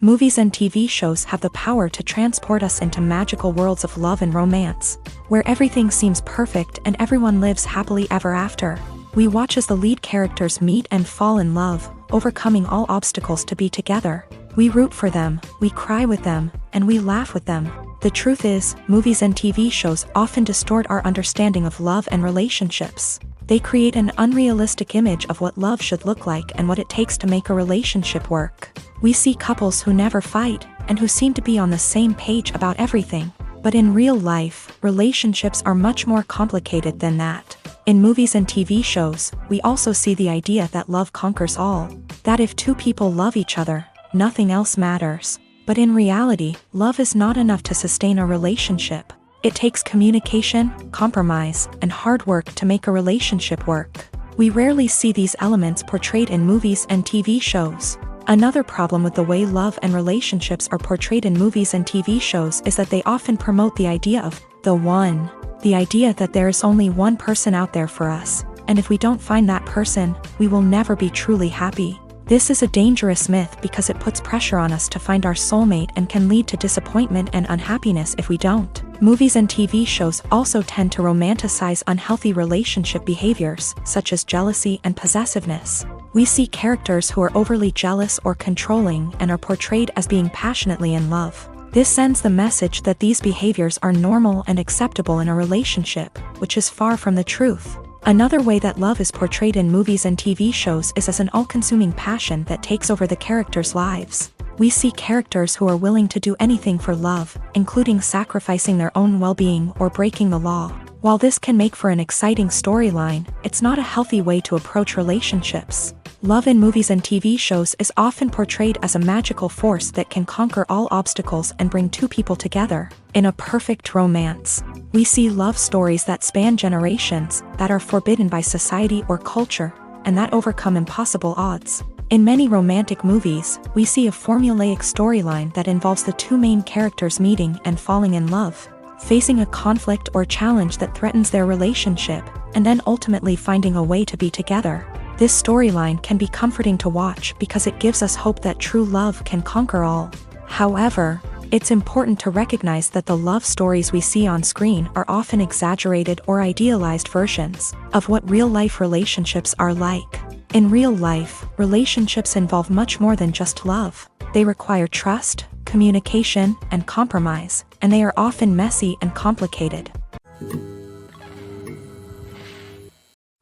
Movies and TV shows have the power to transport us into magical worlds of love and romance, where everything seems perfect and everyone lives happily ever after. We watch as the lead characters meet and fall in love, overcoming all obstacles to be together. We root for them, we cry with them, and we laugh with them. The truth is, movies and TV shows often distort our understanding of love and relationships. They create an unrealistic image of what love should look like and what it takes to make a relationship work. We see couples who never fight, and who seem to be on the same page about everything. But in real life, relationships are much more complicated than that. In movies and TV shows, we also see the idea that love conquers all. That if two people love each other, nothing else matters. But in reality, love is not enough to sustain a relationship. It takes communication, compromise, and hard work to make a relationship work. We rarely see these elements portrayed in movies and TV shows. Another problem with the way love and relationships are portrayed in movies and TV shows is that they often promote the idea of the one. The idea that there is only one person out there for us, and if we don't find that person, we will never be truly happy. This is a dangerous myth because it puts pressure on us to find our soulmate and can lead to disappointment and unhappiness if we don't. Movies and TV shows also tend to romanticize unhealthy relationship behaviors, such as jealousy and possessiveness. We see characters who are overly jealous or controlling and are portrayed as being passionately in love. This sends the message that these behaviors are normal and acceptable in a relationship, which is far from the truth. Another way that love is portrayed in movies and TV shows is as an all-consuming passion that takes over the characters' lives. We see characters who are willing to do anything for love, including sacrificing their own well-being or breaking the law. While this can make for an exciting storyline, it's not a healthy way to approach relationships. Love in movies and TV shows is often portrayed as a magical force that can conquer all obstacles and bring two people together in a perfect romance. We see love stories that span generations, that are forbidden by society or culture, and that overcome impossible odds. In many romantic movies, we see a formulaic storyline that involves the two main characters meeting and falling in love, facing a conflict or challenge that threatens their relationship, and then ultimately finding a way to be together. This storyline can be comforting to watch because it gives us hope that true love can conquer all. However, it's important to recognize that the love stories we see on screen are often exaggerated or idealized versions of what real-life relationships are like. In real life, relationships involve much more than just love. They require trust, communication, and compromise, and they are often messy and complicated.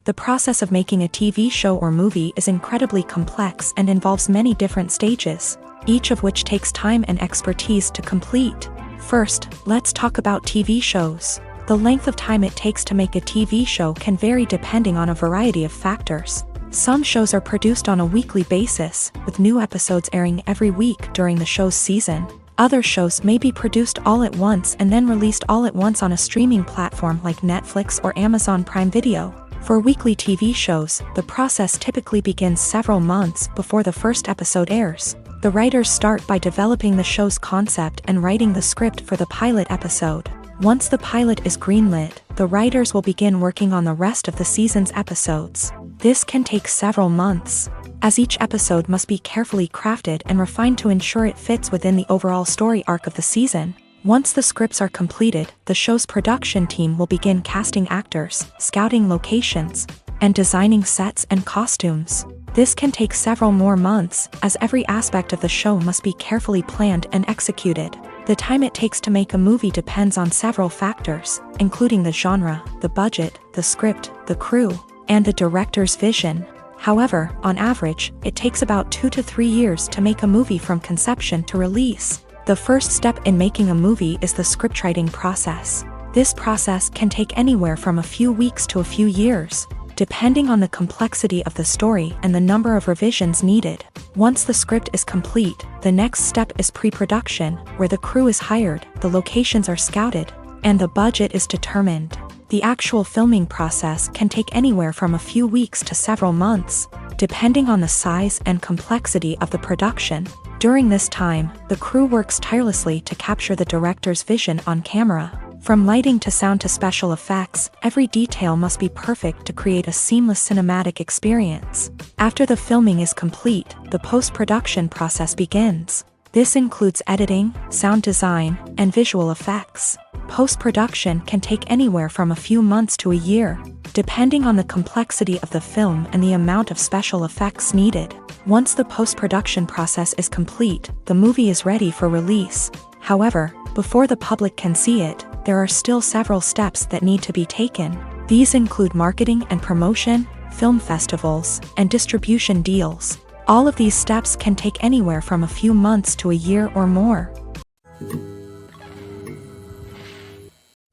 The process of making a TV show or movie is incredibly complex and involves many different stages, each of which takes time and expertise to complete. First, let's talk about TV shows. The length of time it takes to make a TV show can vary depending on a variety of factors. Some shows are produced on a weekly basis, with new episodes airing every week during the show's season. Other shows may be produced all at once and then released all at once on a streaming platform like Netflix or Amazon Prime Video. For weekly TV shows, the process typically begins several months before the first episode airs. The writers start by developing the show's concept and writing the script for the pilot episode. Once the pilot is greenlit, the writers will begin working on the rest of the season's episodes. This can take several months, as each episode must be carefully crafted and refined to ensure it fits within the overall story arc of the season. Once the scripts are completed, the show's production team will begin casting actors, scouting locations, and designing sets and costumes. This can take several more months, as every aspect of the show must be carefully planned and executed. The time it takes to make a movie depends on several factors, including the genre, the budget, the script, the crew, and the director's vision. However, on average, it takes about 2 to 3 years to make a movie from conception to release. The first step in making a movie is the scriptwriting process. This process can take anywhere from a few weeks to a few years, depending on the complexity of the story and the number of revisions needed. Once the script is complete, the next step is pre-production, where the crew is hired, the locations are scouted, and the budget is determined. The actual filming process can take anywhere from a few weeks to several months, depending on the size and complexity of the production. During this time, the crew works tirelessly to capture the director's vision on camera. From lighting to sound to special effects, every detail must be perfect to create a seamless cinematic experience. After the filming is complete, the post-production process begins. This includes editing, sound design, and visual effects. Post-production can take anywhere from a few months to a year, depending on the complexity of the film and the amount of special effects needed. Once the post-production process is complete, the movie is ready for release. However, before the public can see it, there are still several steps that need to be taken. These include marketing and promotion, film festivals, and distribution deals. All of these steps can take anywhere from a few months to a year or more.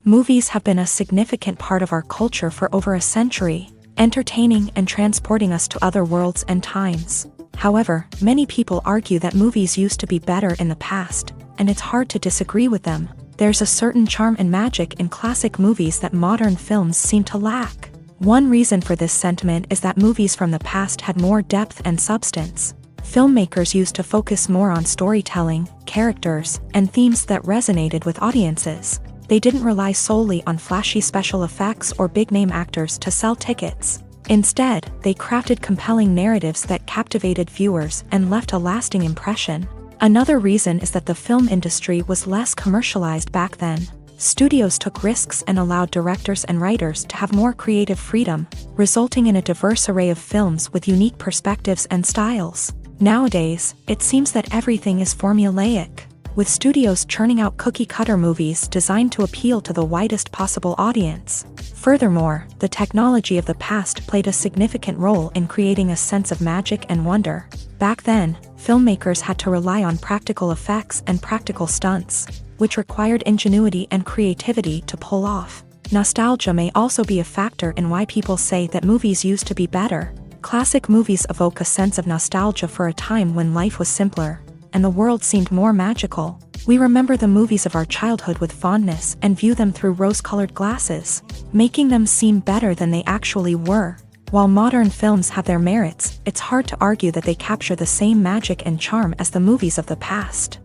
Movies have been a significant part of our culture for over a century, entertaining and transporting us to other worlds and times. However, many people argue that movies used to be better in the past, and it's hard to disagree with them. There's a certain charm and magic in classic movies that modern films seem to lack. One reason for this sentiment is that movies from the past had more depth and substance. Filmmakers used to focus more on storytelling, characters, and themes that resonated with audiences. They didn't rely solely on flashy special effects or big-name actors to sell tickets. Instead, they crafted compelling narratives that captivated viewers and left a lasting impression. Another reason is that the film industry was less commercialized back then. Studios took risks and allowed directors and writers to have more creative freedom, resulting in a diverse array of films with unique perspectives and styles. Nowadays, it seems that everything is formulaic, with studios churning out cookie-cutter movies designed to appeal to the widest possible audience. Furthermore, the technology of the past played a significant role in creating a sense of magic and wonder. Back then, filmmakers had to rely on practical effects and practical stunts, which required ingenuity and creativity to pull off. Nostalgia may also be a factor in why people say that movies used to be better. Classic movies evoke a sense of nostalgia for a time when life was simpler, and the world seemed more magical. We remember the movies of our childhood with fondness and view them through rose-colored glasses, making them seem better than they actually were. While modern films have their merits, it's hard to argue that they capture the same magic and charm as the movies of the past.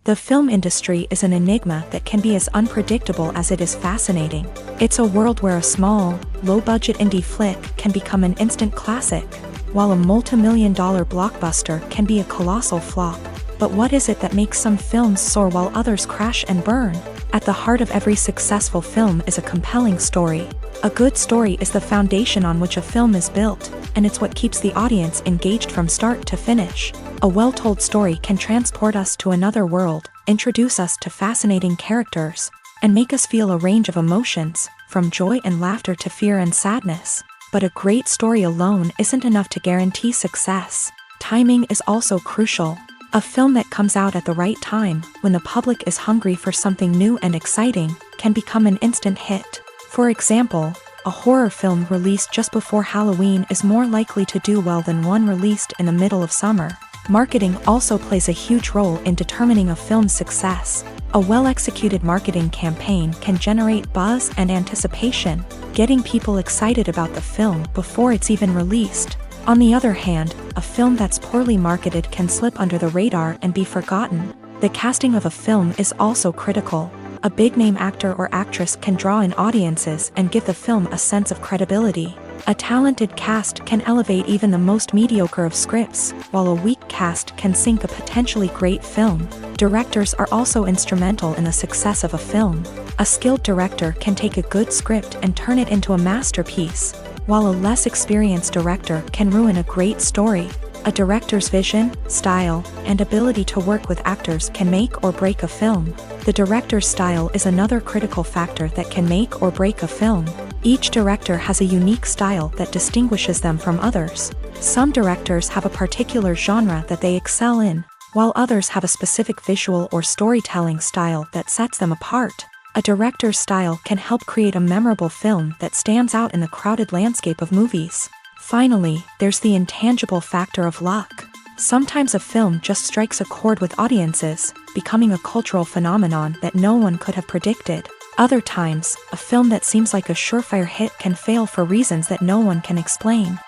The film industry is an enigma that can be as unpredictable as it is fascinating. It's a world where a small, low-budget indie flick can become an instant classic, while a multi-million-dollar blockbuster can be a colossal flop. But what is it that makes some films soar while others crash and burn? At the heart of every successful film is a compelling story. A good story is the foundation on which a film is built, and it's what keeps the audience engaged from start to finish. A well-told story can transport us to another world, introduce us to fascinating characters, and make us feel a range of emotions, from joy and laughter to fear and sadness. But a great story alone isn't enough to guarantee success. Timing is also crucial. A film that comes out at the right time, when the public is hungry for something new and exciting, can become an instant hit. For example, a horror film released just before Halloween is more likely to do well than one released in the middle of summer. Marketing also plays a huge role in determining a film's success. A well-executed marketing campaign can generate buzz and anticipation, getting people excited about the film before it's even released. On the other hand, a film that's poorly marketed can slip under the radar and be forgotten. The casting of a film is also critical. A big-name actor or actress can draw in audiences and give the film a sense of credibility. A talented cast can elevate even the most mediocre of scripts, while a weak cast can sink a potentially great film. Directors are also instrumental in the success of a film. A skilled director can take a good script and turn it into a masterpiece, while a less experienced director can ruin a great story. A director's vision, style, and ability to work with actors can make or break a film. The director's style is another critical factor that can make or break a film. Each director has a unique style that distinguishes them from others. Some directors have a particular genre that they excel in, while others have a specific visual or storytelling style that sets them apart. A director's style can help create a memorable film that stands out in the crowded landscape of movies. Finally, there's the intangible factor of luck. Sometimes a film just strikes a chord with audiences, becoming a cultural phenomenon that no one could have predicted. Other times, a film that seems like a surefire hit can fail for reasons that no one can explain.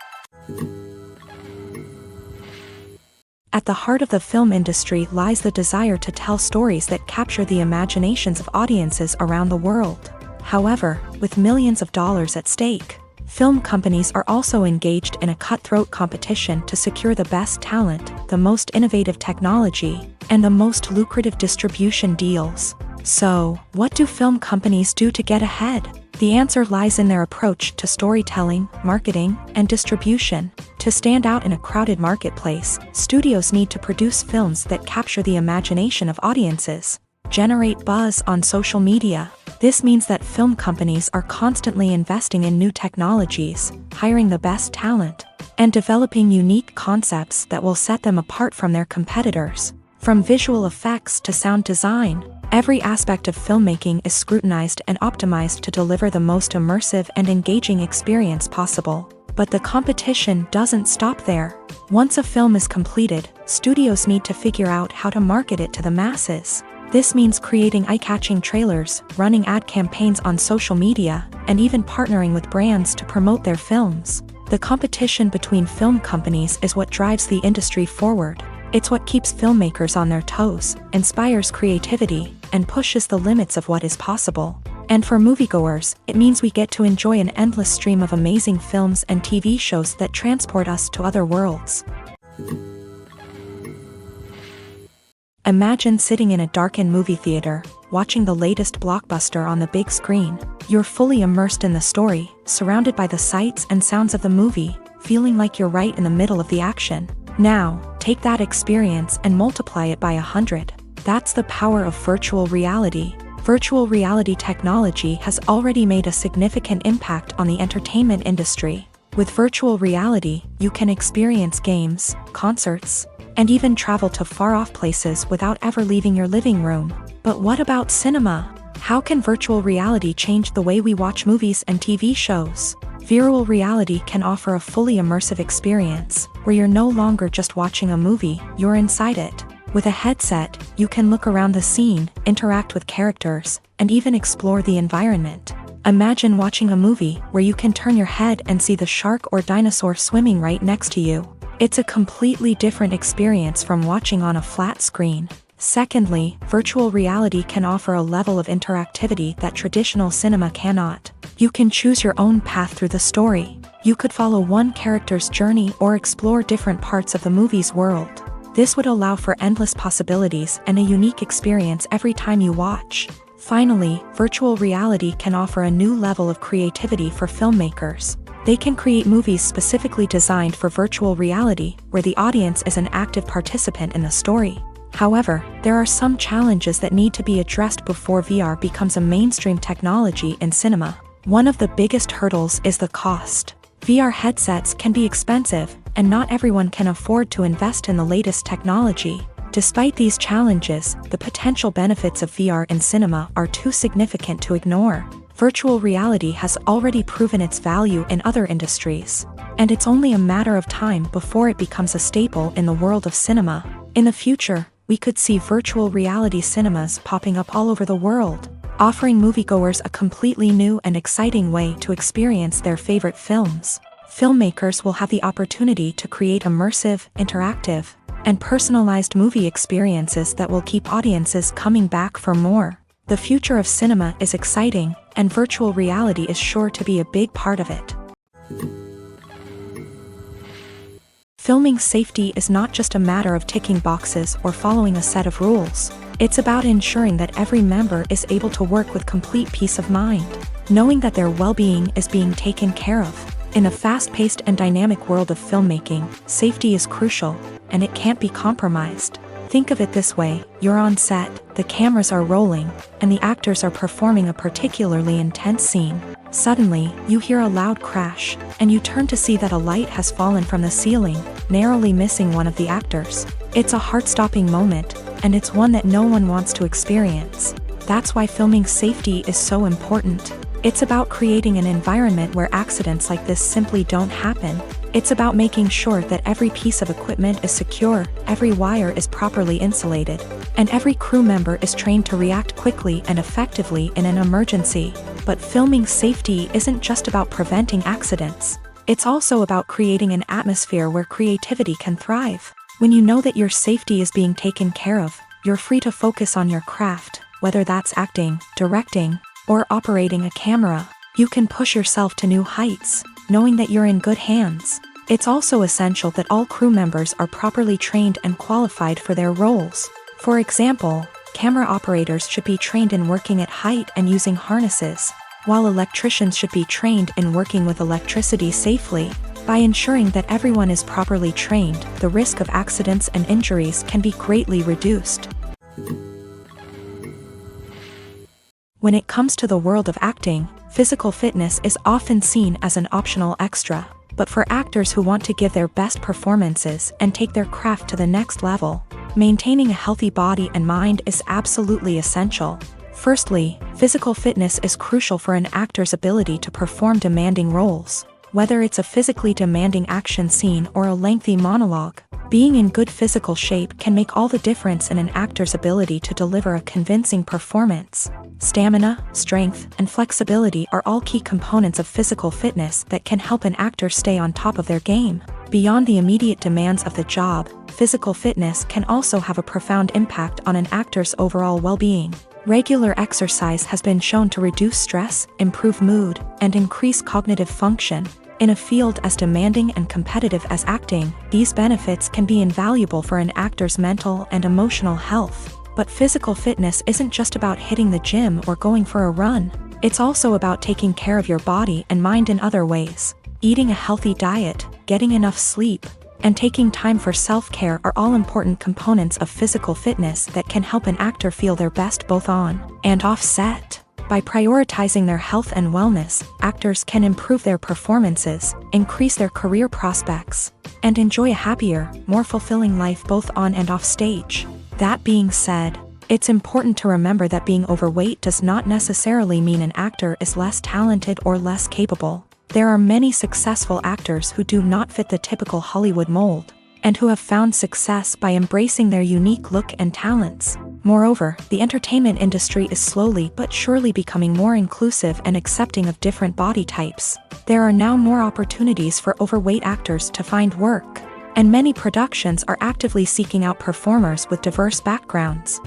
At the heart of the film industry lies the desire to tell stories that capture the imaginations of audiences around the world. However, with millions of dollars at stake, film companies are also engaged in a cutthroat competition to secure the best talent, the most innovative technology, and the most lucrative distribution deals. So, what do film companies do to get ahead? The answer lies in their approach to storytelling, marketing, and distribution. To stand out in a crowded marketplace, studios need to produce films that capture the imagination of audiences, generate buzz on social media. This means that film companies are constantly investing in new technologies, hiring the best talent, and developing unique concepts that will set them apart from their competitors. From visual effects to sound design, every aspect of filmmaking is scrutinized and optimized to deliver the most immersive and engaging experience possible. But the competition doesn't stop there. Once a film is completed, studios need to figure out how to market it to the masses. This means creating eye-catching trailers, running ad campaigns on social media, and even partnering with brands to promote their films. The competition between film companies is what drives the industry forward. It's what keeps filmmakers on their toes, inspires creativity, and pushes the limits of what is possible. And for moviegoers, it means we get to enjoy an endless stream of amazing films and TV shows that transport us to other worlds. Imagine sitting in a darkened movie theater, watching the latest blockbuster on the big screen. You're fully immersed in the story, surrounded by the sights and sounds of the movie, feeling like you're right in the middle of the action. Now, take that experience and multiply it by 100. That's the power of virtual reality. Virtual reality technology has already made a significant impact on the entertainment industry. With virtual reality, you can experience games, concerts, and even travel to far-off places without ever leaving your living room. But what about cinema? How can virtual reality change the way we watch movies and TV shows? Virtual reality can offer a fully immersive experience, where you're no longer just watching a movie, you're inside it. With a headset, you can look around the scene, interact with characters, and even explore the environment. Imagine watching a movie where you can turn your head and see the shark or dinosaur swimming right next to you. It's a completely different experience from watching on a flat screen. Secondly, virtual reality can offer a level of interactivity that traditional cinema cannot. You can choose your own path through the story. You could follow one character's journey or explore different parts of the movie's world. This would allow for endless possibilities and a unique experience every time you watch. Finally, virtual reality can offer a new level of creativity for filmmakers. They can create movies specifically designed for virtual reality, where the audience is an active participant in the story. However, there are some challenges that need to be addressed before VR becomes a mainstream technology in cinema. One of the biggest hurdles is the cost. VR headsets can be expensive, and not everyone can afford to invest in the latest technology. Despite these challenges, the potential benefits of VR in cinema are too significant to ignore. Virtual reality has already proven its value in other industries, and it's only a matter of time before it becomes a staple in the world of cinema. In the future, we could see virtual reality cinemas popping up all over the world, offering moviegoers a completely new and exciting way to experience their favorite films. Filmmakers will have the opportunity to create immersive, interactive, and personalized movie experiences that will keep audiences coming back for more. The future of cinema is exciting, and virtual reality is sure to be a big part of it. Filming safety is not just a matter of ticking boxes or following a set of rules. It's about ensuring that every member is able to work with complete peace of mind, knowing that their well-being is being taken care of. In a fast-paced and dynamic world of filmmaking, safety is crucial, and it can't be compromised. Think of it this way: you're on set, the cameras are rolling, and the actors are performing a particularly intense scene. Suddenly, you hear a loud crash, and you turn to see that a light has fallen from the ceiling, narrowly missing one of the actors. It's a heart-stopping moment, and it's one that no one wants to experience. That's why filming safety is so important. It's about creating an environment where accidents like this simply don't happen. It's about making sure that every piece of equipment is secure, every wire is properly insulated, and every crew member is trained to react quickly and effectively in an emergency. But filming safety isn't just about preventing accidents. It's also about creating an atmosphere where creativity can thrive. When you know that your safety is being taken care of, you're free to focus on your craft, whether that's acting, directing, or operating a camera. You can push yourself to new heights, knowing that you're in good hands. It's also essential that all crew members are properly trained and qualified for their roles. For example, camera operators should be trained in working at height and using harnesses, while electricians should be trained in working with electricity safely. By ensuring that everyone is properly trained, the risk of accidents and injuries can be greatly reduced. When it comes to the world of acting, physical fitness is often seen as an optional extra. But for actors who want to give their best performances and take their craft to the next level, maintaining a healthy body and mind is absolutely essential. Firstly, physical fitness is crucial for an actor's ability to perform demanding roles. Whether it's a physically demanding action scene or a lengthy monologue, being in good physical shape can make all the difference in an actor's ability to deliver a convincing performance. Stamina, strength, and flexibility are all key components of physical fitness that can help an actor stay on top of their game. Beyond the immediate demands of the job, physical fitness can also have a profound impact on an actor's overall well-being. Regular exercise has been shown to reduce stress, improve mood, and increase cognitive function. In a field as demanding and competitive as acting, these benefits can be invaluable for an actor's mental and emotional health. But physical fitness isn't just about hitting the gym or going for a run. It's also about taking care of your body and mind in other ways. Eating a healthy diet, getting enough sleep, and taking time for self-care are all important components of physical fitness that can help an actor feel their best both on and off set. By prioritizing their health and wellness, actors can improve their performances, increase their career prospects, and enjoy a happier, more fulfilling life both on and off stage. That being said, it's important to remember that being overweight does not necessarily mean an actor is less talented or less capable. There are many successful actors who do not fit the typical Hollywood mold, and who have found success by embracing their unique look and talents. Moreover, the entertainment industry is slowly but surely becoming more inclusive and accepting of different body types. There are now more opportunities for overweight actors to find work, and many productions are actively seeking out performers with diverse backgrounds.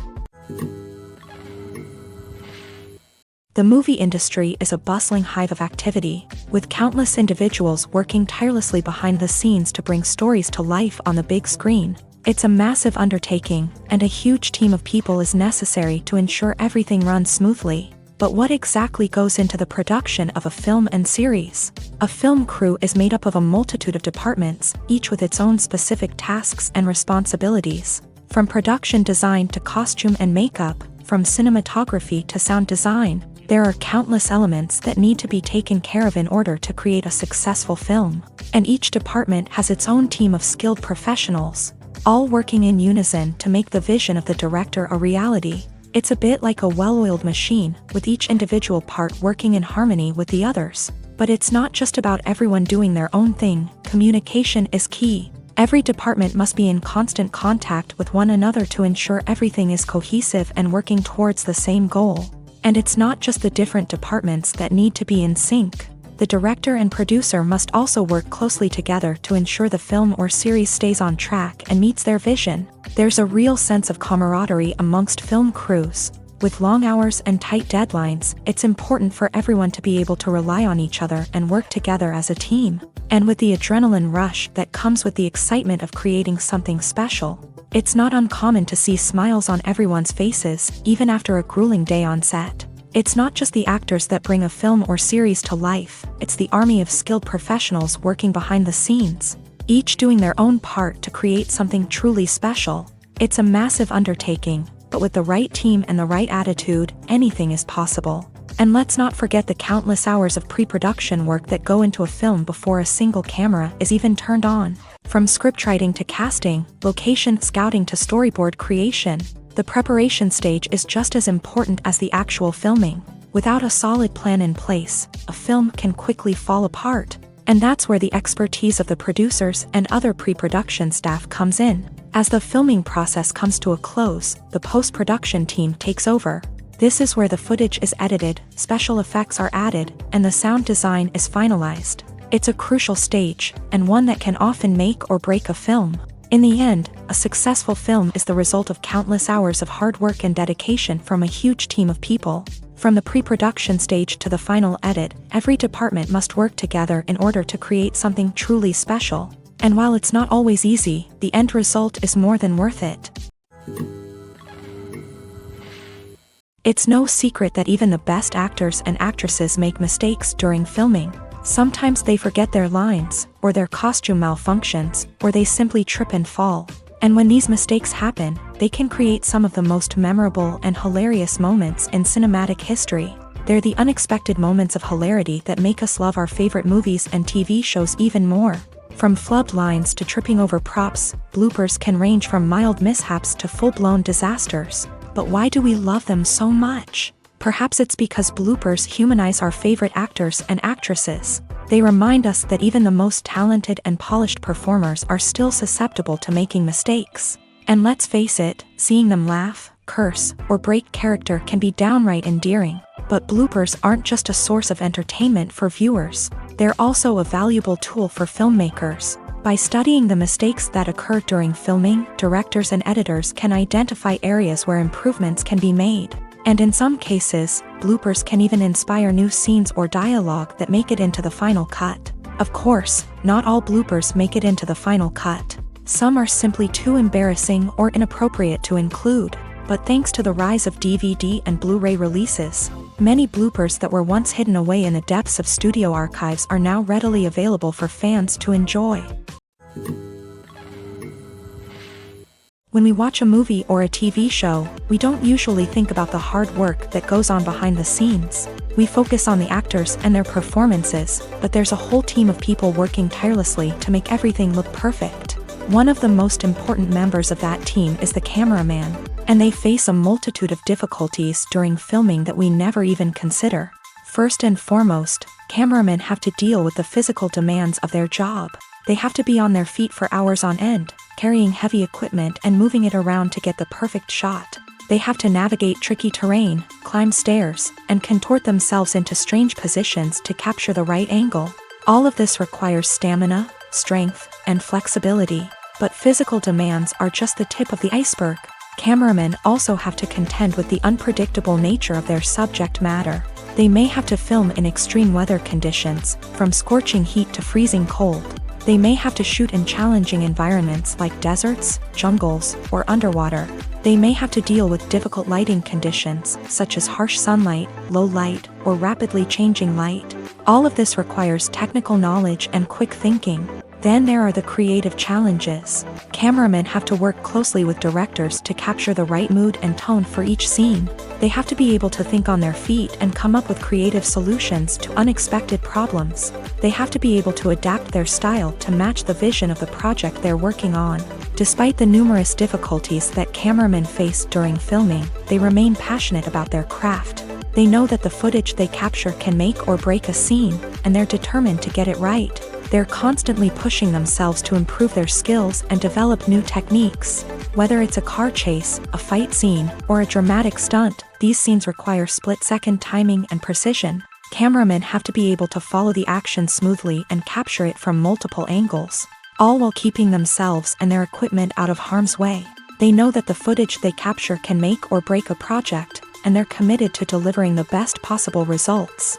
The movie industry is a bustling hive of activity, with countless individuals working tirelessly behind the scenes to bring stories to life on the big screen. It's a massive undertaking, and a huge team of people is necessary to ensure everything runs smoothly. But what exactly goes into the production of a film and series? A film crew is made up of a multitude of departments, each with its own specific tasks and responsibilities. From production design to costume and makeup, from cinematography to sound design, there are countless elements that need to be taken care of in order to create a successful film. And each department has its own team of skilled professionals. all working in unison to make the vision of the director a reality. It's a bit like a well-oiled machine, with each individual part working in harmony with the others. But it's not just about everyone doing their own thing. Communication is key. Every department must be in constant contact with one another to ensure everything is cohesive and working towards the same goal. And it's not just the different departments that need to be in sync. The director and producer must also work closely together to ensure the film or series stays on track and meets their vision. There's a real sense of camaraderie amongst film crews. With long hours and tight deadlines, it's important for everyone to be able to rely on each other and work together as a team. And with the adrenaline rush that comes with the excitement of creating something special, it's not uncommon to see smiles on everyone's faces, even after a grueling day on set. It's not just the actors that bring a film or series to life, it's the army of skilled professionals working behind the scenes, each doing their own part to create something truly special. It's a massive undertaking, but with the right team and the right attitude, anything is possible. And let's not forget the countless hours of pre-production work that go into a film before a single camera is even turned on. From scriptwriting to casting, location scouting to storyboard creation, the preparation stage is just as important as the actual filming. Without a solid plan in place, a film can quickly fall apart. And that's where the expertise of the producers and other pre-production staff comes in. As the filming process comes to a close, the post-production team takes over. This is where the footage is edited, special effects are added, and the sound design is finalized. It's a crucial stage, and one that can often make or break a film. In the end, a successful film is the result of countless hours of hard work and dedication from a huge team of people. From the pre-production stage to the final edit, every department must work together in order to create something truly special. And while it's not always easy, the end result is more than worth it. It's no secret that even the best actors and actresses make mistakes during filming. Sometimes they forget their lines, or their costume malfunctions, or they simply trip and fall. And when these mistakes happen, they can create some of the most memorable and hilarious moments in cinematic history. They're the unexpected moments of hilarity that make us love our favorite movies and TV shows even more. From flubbed lines to tripping over props, bloopers can range from mild mishaps to full-blown disasters. But why do we love them so much? Perhaps it's because bloopers humanize our favorite actors and actresses. They remind us that even the most talented and polished performers are still susceptible to making mistakes. And let's face it, seeing them laugh, curse, or break character can be downright endearing. But bloopers aren't just a source of entertainment for viewers. They're also a valuable tool for filmmakers. By studying the mistakes that occur during filming, directors and editors can identify areas where improvements can be made. And in some cases, bloopers can even inspire new scenes or dialogue that make it into the final cut. Of course, not all bloopers make it into the final cut. Some are simply too embarrassing or inappropriate to include. But thanks to the rise of DVD and Blu-ray releases, many bloopers that were once hidden away in the depths of studio archives are now readily available for fans to enjoy. When we watch a movie or a TV show, we don't usually think about the hard work that goes on behind the scenes. We focus on the actors and their performances, but there's a whole team of people working tirelessly to make everything look perfect. One of the most important members of that team is the cameraman, and they face a multitude of difficulties during filming that we never even consider. First and foremost, cameramen have to deal with the physical demands of their job. They have to be on their feet for hours on end, carrying heavy equipment and moving it around to get the perfect shot. They have to navigate tricky terrain, climb stairs, and contort themselves into strange positions to capture the right angle. All of this requires stamina, strength, and flexibility. But physical demands are just the tip of the iceberg. Cameramen also have to contend with the unpredictable nature of their subject matter. They may have to film in extreme weather conditions, from scorching heat to freezing cold. They may have to shoot in challenging environments like deserts, jungles, or underwater. They may have to deal with difficult lighting conditions, such as harsh sunlight, low light, or rapidly changing light. All of this requires technical knowledge and quick thinking. Then there are the creative challenges. Cameramen have to work closely with directors to capture the right mood and tone for each scene. They have to be able to think on their feet and come up with creative solutions to unexpected problems. They have to be able to adapt their style to match the vision of the project they're working on. Despite the numerous difficulties that cameramen face during filming, they remain passionate about their craft. They know that the footage they capture can make or break a scene, and they're determined to get it right. They're constantly pushing themselves to improve their skills and develop new techniques. Whether it's a car chase, a fight scene, or a dramatic stunt, these scenes require split-second timing and precision. Cameramen have to be able to follow the action smoothly and capture it from multiple angles, all while keeping themselves and their equipment out of harm's way. They know that the footage they capture can make or break a project, and they're committed to delivering the best possible results.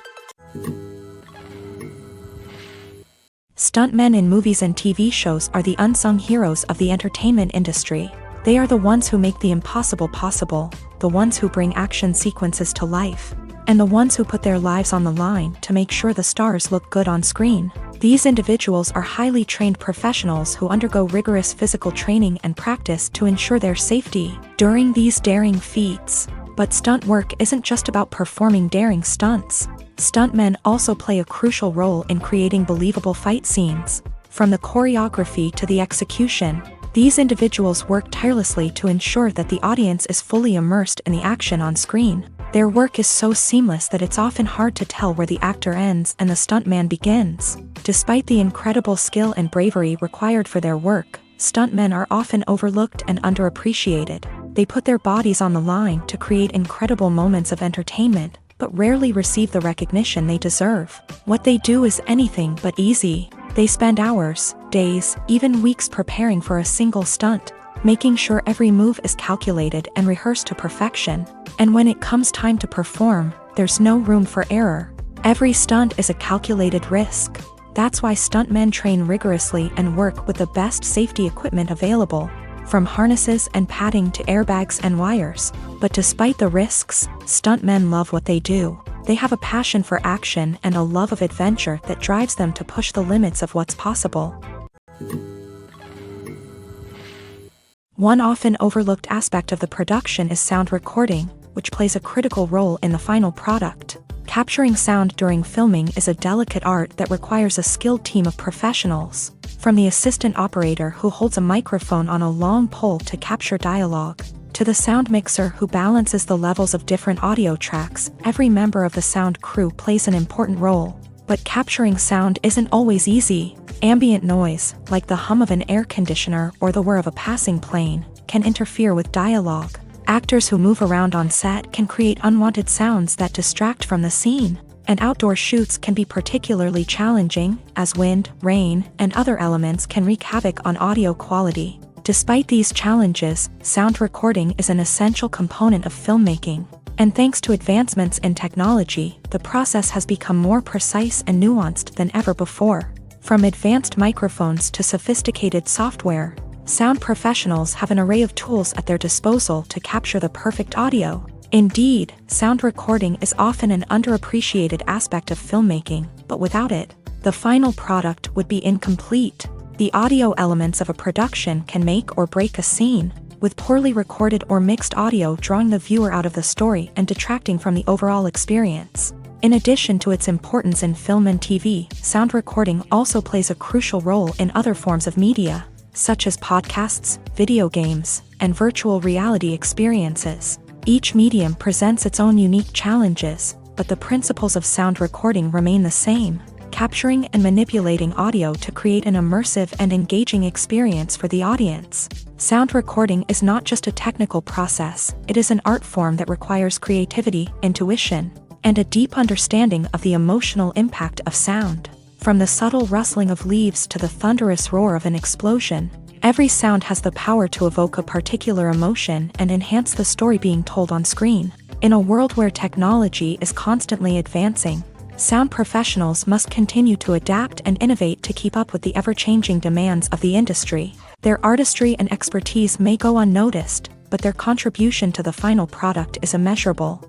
Stuntmen in movies and TV shows are the unsung heroes of the entertainment industry. They are the ones who make the impossible possible, the ones who bring action sequences to life, and the ones who put their lives on the line to make sure the stars look good on screen. These individuals are highly trained professionals who undergo rigorous physical training and practice to ensure their safety during these daring feats. But stunt work isn't just about performing daring stunts. Stuntmen also play a crucial role in creating believable fight scenes. From the choreography to the execution, these individuals work tirelessly to ensure that the audience is fully immersed in the action on screen. Their work is so seamless that it's often hard to tell where the actor ends and the stuntman begins. Despite the incredible skill and bravery required for their work, stuntmen are often overlooked and underappreciated. They put their bodies on the line to create incredible moments of entertainment, but rarely receive the recognition they deserve. What they do is anything but easy. They spend hours, days, even weeks preparing for a single stunt, making sure every move is calculated and rehearsed to perfection. And when it comes time to perform, there's no room for error. Every stunt is a calculated risk. That's why stuntmen train rigorously and work with the best safety equipment available, from harnesses and padding to airbags and wires. But despite the risks, stuntmen love what they do. They have a passion for action and a love of adventure that drives them to push the limits of what's possible. One often overlooked aspect of the production is sound recording, which plays a critical role in the final product. Capturing sound during filming is a delicate art that requires a skilled team of professionals. From the assistant operator who holds a microphone on a long pole to capture dialogue, to the sound mixer who balances the levels of different audio tracks, every member of the sound crew plays an important role. But capturing sound isn't always easy. Ambient noise, like the hum of an air conditioner or the whir of a passing plane, can interfere with dialogue. Actors who move around on set can create unwanted sounds that distract from the scene. And outdoor shoots can be particularly challenging, as wind, rain, and other elements can wreak havoc on audio quality. Despite these challenges, sound recording is an essential component of filmmaking. And thanks to advancements in technology, the process has become more precise and nuanced than ever before. From advanced microphones to sophisticated software, sound professionals have an array of tools at their disposal to capture the perfect audio. Indeed, sound recording is often an underappreciated aspect of filmmaking, but without it, the final product would be incomplete. The audio elements of a production can make or break a scene, with poorly recorded or mixed audio drawing the viewer out of the story and detracting from the overall experience. In addition to its importance in film and TV, sound recording also plays a crucial role in other forms of media, such as podcasts, video games, and virtual reality experiences. Each medium presents its own unique challenges, but the principles of sound recording remain the same, capturing and manipulating audio to create an immersive and engaging experience for the audience. Sound recording is not just a technical process, it is an art form that requires creativity, intuition, and a deep understanding of the emotional impact of sound. From the subtle rustling of leaves to the thunderous roar of an explosion, every sound has the power to evoke a particular emotion and enhance the story being told on screen. In a world where technology is constantly advancing, sound professionals must continue to adapt and innovate to keep up with the ever-changing demands of the industry. Their artistry and expertise may go unnoticed, but their contribution to the final product is immeasurable.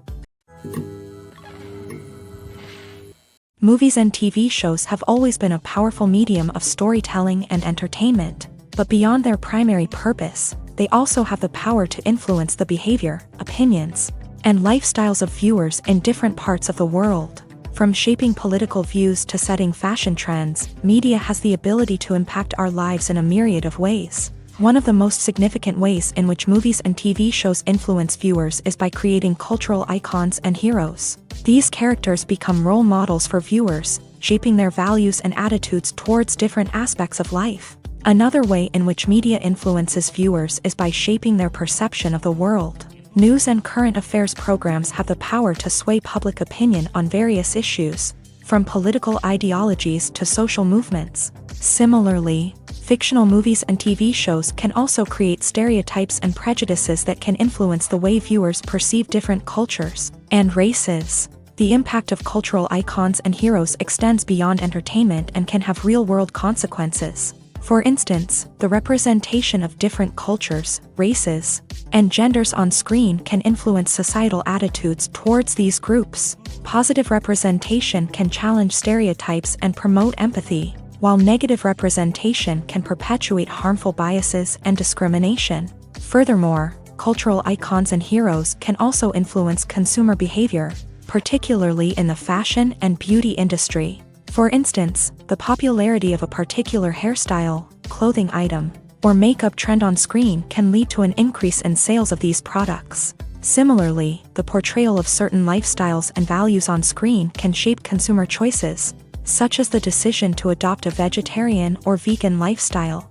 Movies and TV shows have always been a powerful medium of storytelling and entertainment. But beyond their primary purpose, they also have the power to influence the behavior, opinions, and lifestyles of viewers in different parts of the world. From shaping political views to setting fashion trends, media has the ability to impact our lives in a myriad of ways. One of the most significant ways in which movies and TV shows influence viewers is by creating cultural icons and heroes. These characters become role models for viewers, shaping their values and attitudes towards different aspects of life. Another way in which media influences viewers is by shaping their perception of the world. News and current affairs programs have the power to sway public opinion on various issues, from political ideologies to social movements. Similarly, fictional movies and TV shows can also create stereotypes and prejudices that can influence the way viewers perceive different cultures and races. The impact of cultural icons and heroes extends beyond entertainment and can have real-world consequences. For instance, the representation of different cultures, races, and genders on screen can influence societal attitudes towards these groups. Positive representation can challenge stereotypes and promote empathy, while negative representation can perpetuate harmful biases and discrimination. Furthermore, cultural icons and heroes can also influence consumer behavior, particularly in the fashion and beauty industry. For instance, the popularity of a particular hairstyle, clothing item, or makeup trend on screen can lead to an increase in sales of these products. Similarly, the portrayal of certain lifestyles and values on screen can shape consumer choices, such as the decision to adopt a vegetarian or vegan lifestyle.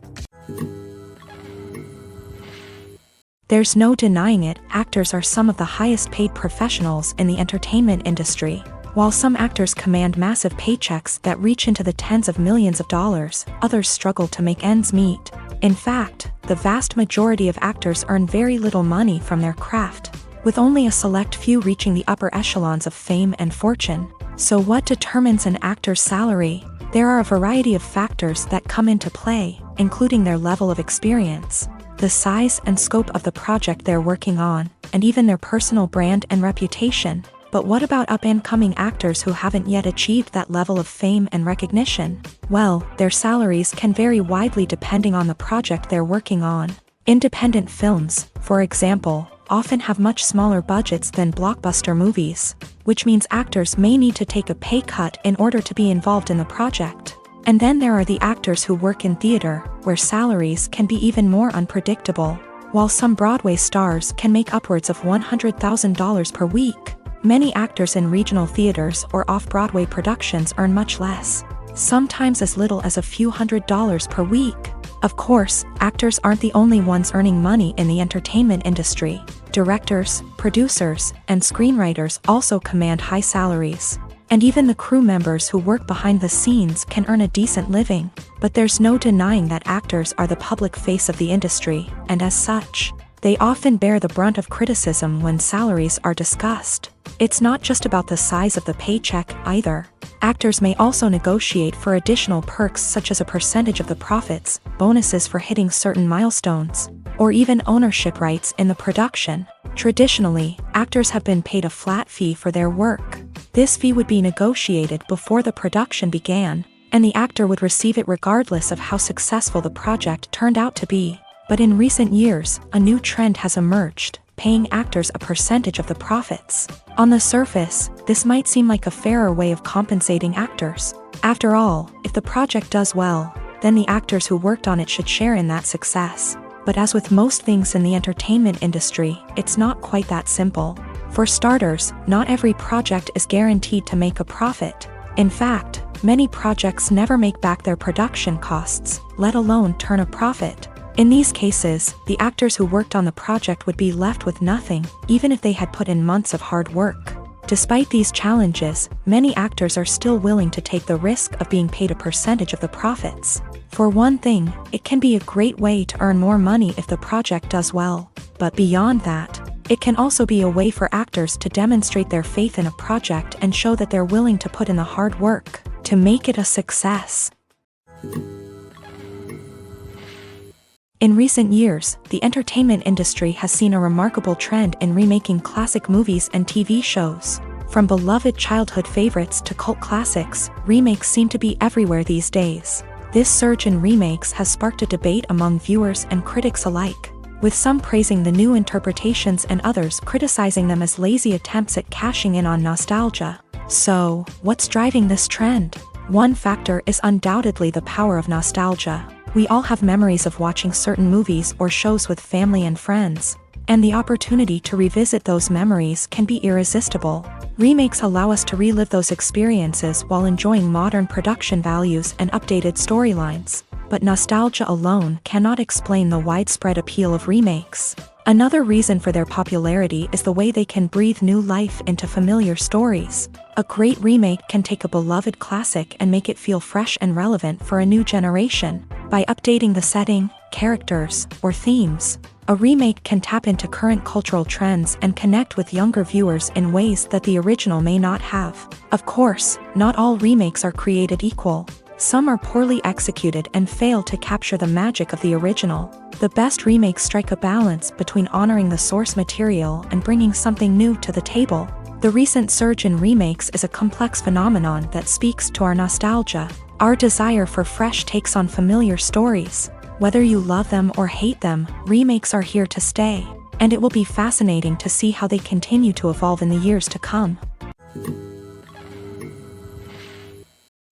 There's no denying it, actors are some of the highest paid professionals in the entertainment industry. While some actors command massive paychecks that reach into the tens of millions of dollars, others struggle to make ends meet. In fact, the vast majority of actors earn very little money from their craft, with only a select few reaching the upper echelons of fame and fortune. So what determines an actor's salary? There are a variety of factors that come into play, including their level of experience, the size and scope of the project they're working on, and even their personal brand and reputation. But what about up-and-coming actors who haven't yet achieved that level of fame and recognition? Well, their salaries can vary widely depending on the project they're working on. Independent films, for example, often have much smaller budgets than blockbuster movies, which means actors may need to take a pay cut in order to be involved in the project. And then there are the actors who work in theater, where salaries can be even more unpredictable. While some Broadway stars can make upwards of $100,000 per week, many actors in regional theaters or off-Broadway productions earn much less, sometimes as little as a few $100s per week. Of course, actors aren't the only ones earning money in the entertainment industry. Directors, producers, and screenwriters also command high salaries. And even the crew members who work behind the scenes can earn a decent living. But there's no denying that actors are the public face of the industry, and as such, they often bear the brunt of criticism when salaries are discussed. It's not just about the size of the paycheck, either. Actors may also negotiate for additional perks such as a percentage of the profits, bonuses for hitting certain milestones, or even ownership rights in the production. Traditionally, actors have been paid a flat fee for their work. This fee would be negotiated before the production began, and the actor would receive it regardless of how successful the project turned out to be. But in recent years, a new trend has emerged, paying actors a percentage of the profits. On the surface, this might seem like a fairer way of compensating actors. After all, if the project does well, then the actors who worked on it should share in that success. But as with most things in the entertainment industry, it's not quite that simple. For starters, not every project is guaranteed to make a profit. In fact, many projects never make back their production costs, let alone turn a profit. In these cases, the actors who worked on the project would be left with nothing, even if they had put in months of hard work. Despite these challenges, many actors are still willing to take the risk of being paid a percentage of the profits. For one thing, it can be a great way to earn more money if the project does well. But beyond that, it can also be a way for actors to demonstrate their faith in a project and show that they're willing to put in the hard work to make it a success. In recent years, the entertainment industry has seen a remarkable trend in remaking classic movies and TV shows. From beloved childhood favorites to cult classics, remakes seem to be everywhere these days. This surge in remakes has sparked a debate among viewers and critics alike, with some praising the new interpretations and others criticizing them as lazy attempts at cashing in on nostalgia. So, what's driving this trend? One factor is undoubtedly the power of nostalgia. We all have memories of watching certain movies or shows with family and friends, and the opportunity to revisit those memories can be irresistible. Remakes allow us to relive those experiences while enjoying modern production values and updated storylines. But nostalgia alone cannot explain the widespread appeal of remakes. Another reason for their popularity is the way they can breathe new life into familiar stories. A great remake can take a beloved classic and make it feel fresh and relevant for a new generation. By updating the setting, characters, or themes, a remake can tap into current cultural trends and connect with younger viewers in ways that the original may not have. Of course, not all remakes are created equal. Some are poorly executed and fail to capture the magic of the original. The best remakes strike a balance between honoring the source material and bringing something new to the table. The recent surge in remakes is a complex phenomenon that speaks to our nostalgia, our desire for fresh takes on familiar stories. Whether you love them or hate them, remakes are here to stay, and it will be fascinating to see how they continue to evolve in the years to come.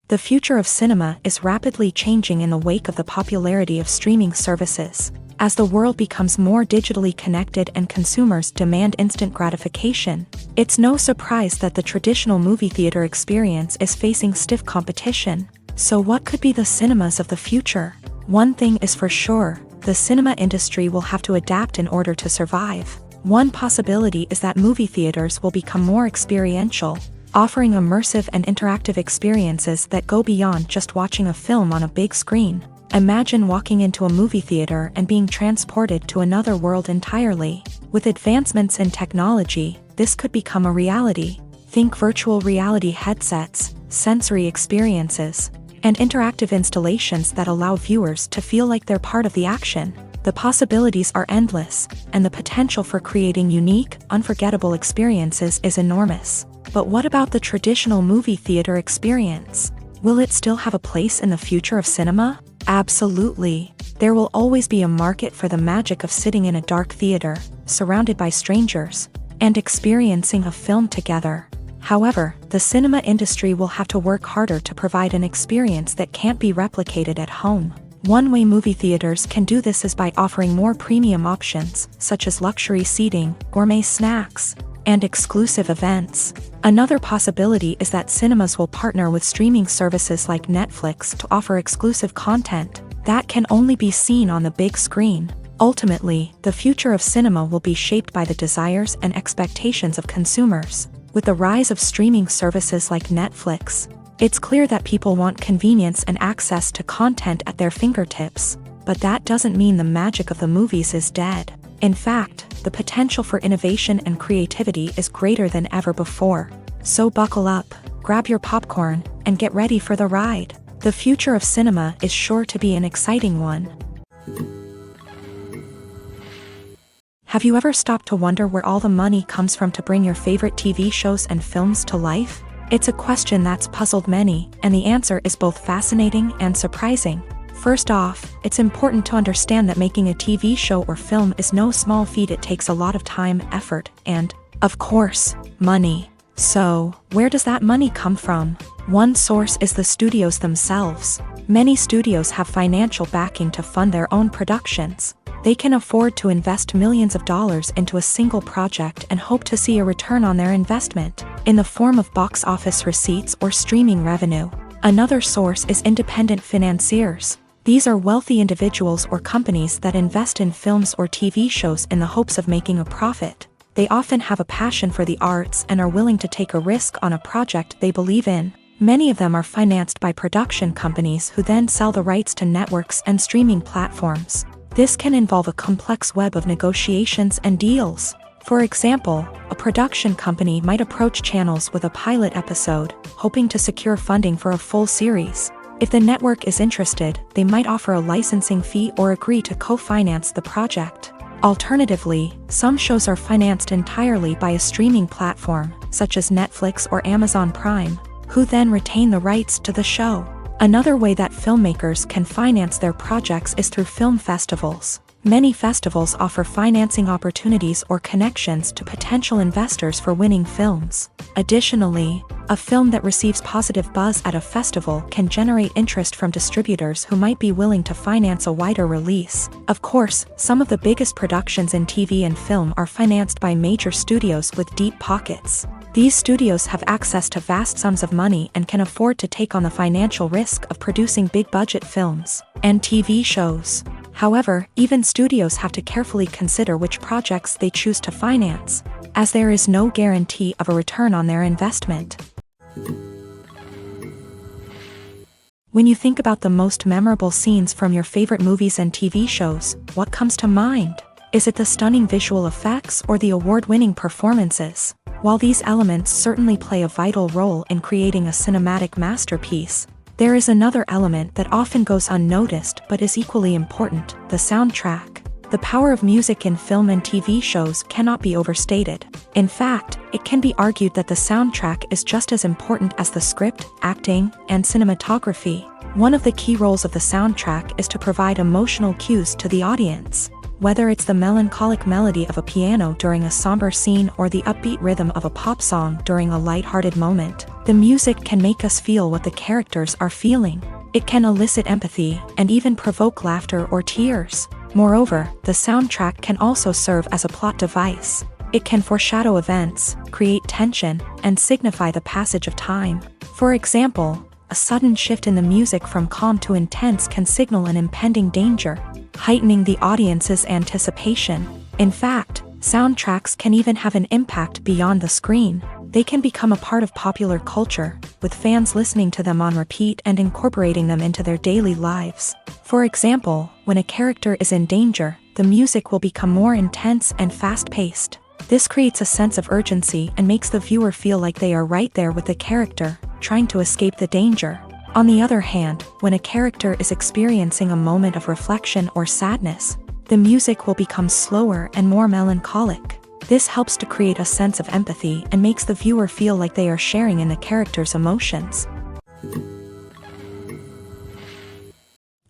The future of cinema is rapidly changing in the wake of the popularity of streaming services. As the world becomes more digitally connected and consumers demand instant gratification, it's no surprise that the traditional movie theater experience is facing stiff competition. So what could be the cinemas of the future? One thing is for sure, the cinema industry will have to adapt in order to survive. One possibility is that movie theaters will become more experiential, offering immersive and interactive experiences that go beyond just watching a film on a big screen. Imagine walking into a movie theater and being transported to another world entirely. With advancements in technology, this could become a reality. Think virtual reality headsets, sensory experiences, and interactive installations that allow viewers to feel like they're part of the action. The possibilities are endless, and the potential for creating unique, unforgettable experiences is enormous. But what about the traditional movie theater experience? Will it still have a place in the future of cinema? Absolutely. There will always be a market for the magic of sitting in a dark theater, surrounded by strangers, and experiencing a film together. However, the cinema industry will have to work harder to provide an experience that can't be replicated at home. One way movie theaters can do this is by offering more premium options, such as luxury seating, gourmet snacks, and exclusive events. Another possibility is that cinemas will partner with streaming services like Netflix to offer exclusive content that can only be seen on the big screen. Ultimately, the future of cinema will be shaped by the desires and expectations of consumers. With the rise of streaming services like Netflix, it's clear that people want convenience and access to content at their fingertips. But that doesn't mean the magic of the movies is dead. In fact, the potential for innovation and creativity is greater than ever before. So buckle up, grab your popcorn, and get ready for the ride. The future of cinema is sure to be an exciting one. Have you ever stopped to wonder where all the money comes from to bring your favorite TV shows and films to life? It's a question that's puzzled many, and the answer is both fascinating and surprising. First off, it's important to understand that making a TV show or film is no small feat. It takes a lot of time, effort, and, of course, money. So, where does that money come from? One source is the studios themselves. Many studios have financial backing to fund their own productions. They can afford to invest millions of dollars into a single project and hope to see a return on their investment, in the form of box office receipts or streaming revenue. Another source is independent financiers. These are wealthy individuals or companies that invest in films or TV shows in the hopes of making a profit. They often have a passion for the arts and are willing to take a risk on a project they believe in. Many of them are financed by production companies who then sell the rights to networks and streaming platforms. This can involve a complex web of negotiations and deals. For example, a production company might approach channels with a pilot episode, hoping to secure funding for a full series. If the network is interested, they might offer a licensing fee or agree to co-finance the project. Alternatively, some shows are financed entirely by a streaming platform, such as Netflix or Amazon Prime, who then retain the rights to the show. Another way that filmmakers can finance their projects is through film festivals. Many festivals offer financing opportunities or connections to potential investors for winning films. Additionally, a film that receives positive buzz at a festival can generate interest from distributors who might be willing to finance a wider release. Of course, some of the biggest productions in TV and film are financed by major studios with deep pockets. These studios have access to vast sums of money and can afford to take on the financial risk of producing big-budget films and TV shows. However, even studios have to carefully consider which projects they choose to finance, as there is no guarantee of a return on their investment. When you think about the most memorable scenes from your favorite movies and TV shows, what comes to mind? Is it the stunning visual effects or the award-winning performances? While these elements certainly play a vital role in creating a cinematic masterpiece, there is another element that often goes unnoticed but is equally important: the soundtrack. The power of music in film and TV shows cannot be overstated. In fact, it can be argued that the soundtrack is just as important as the script, acting, and cinematography. One of the key roles of the soundtrack is to provide emotional cues to the audience. Whether it's the melancholic melody of a piano during a somber scene or the upbeat rhythm of a pop song during a lighthearted moment, the music can make us feel what the characters are feeling. It can elicit empathy and even provoke laughter or tears. Moreover, the soundtrack can also serve as a plot device. It can foreshadow events, create tension, and signify the passage of time. For example, a sudden shift in the music from calm to intense can signal an impending danger, heightening the audience's anticipation. In fact, soundtracks can even have an impact beyond the screen. They can become a part of popular culture, with fans listening to them on repeat and incorporating them into their daily lives. For example, when a character is in danger, the music will become more intense and fast-paced. This creates a sense of urgency and makes the viewer feel like they are right there with the character, trying to escape the danger. On the other hand, when a character is experiencing a moment of reflection or sadness, the music will become slower and more melancholic. This helps to create a sense of empathy and makes the viewer feel like they are sharing in the character's emotions.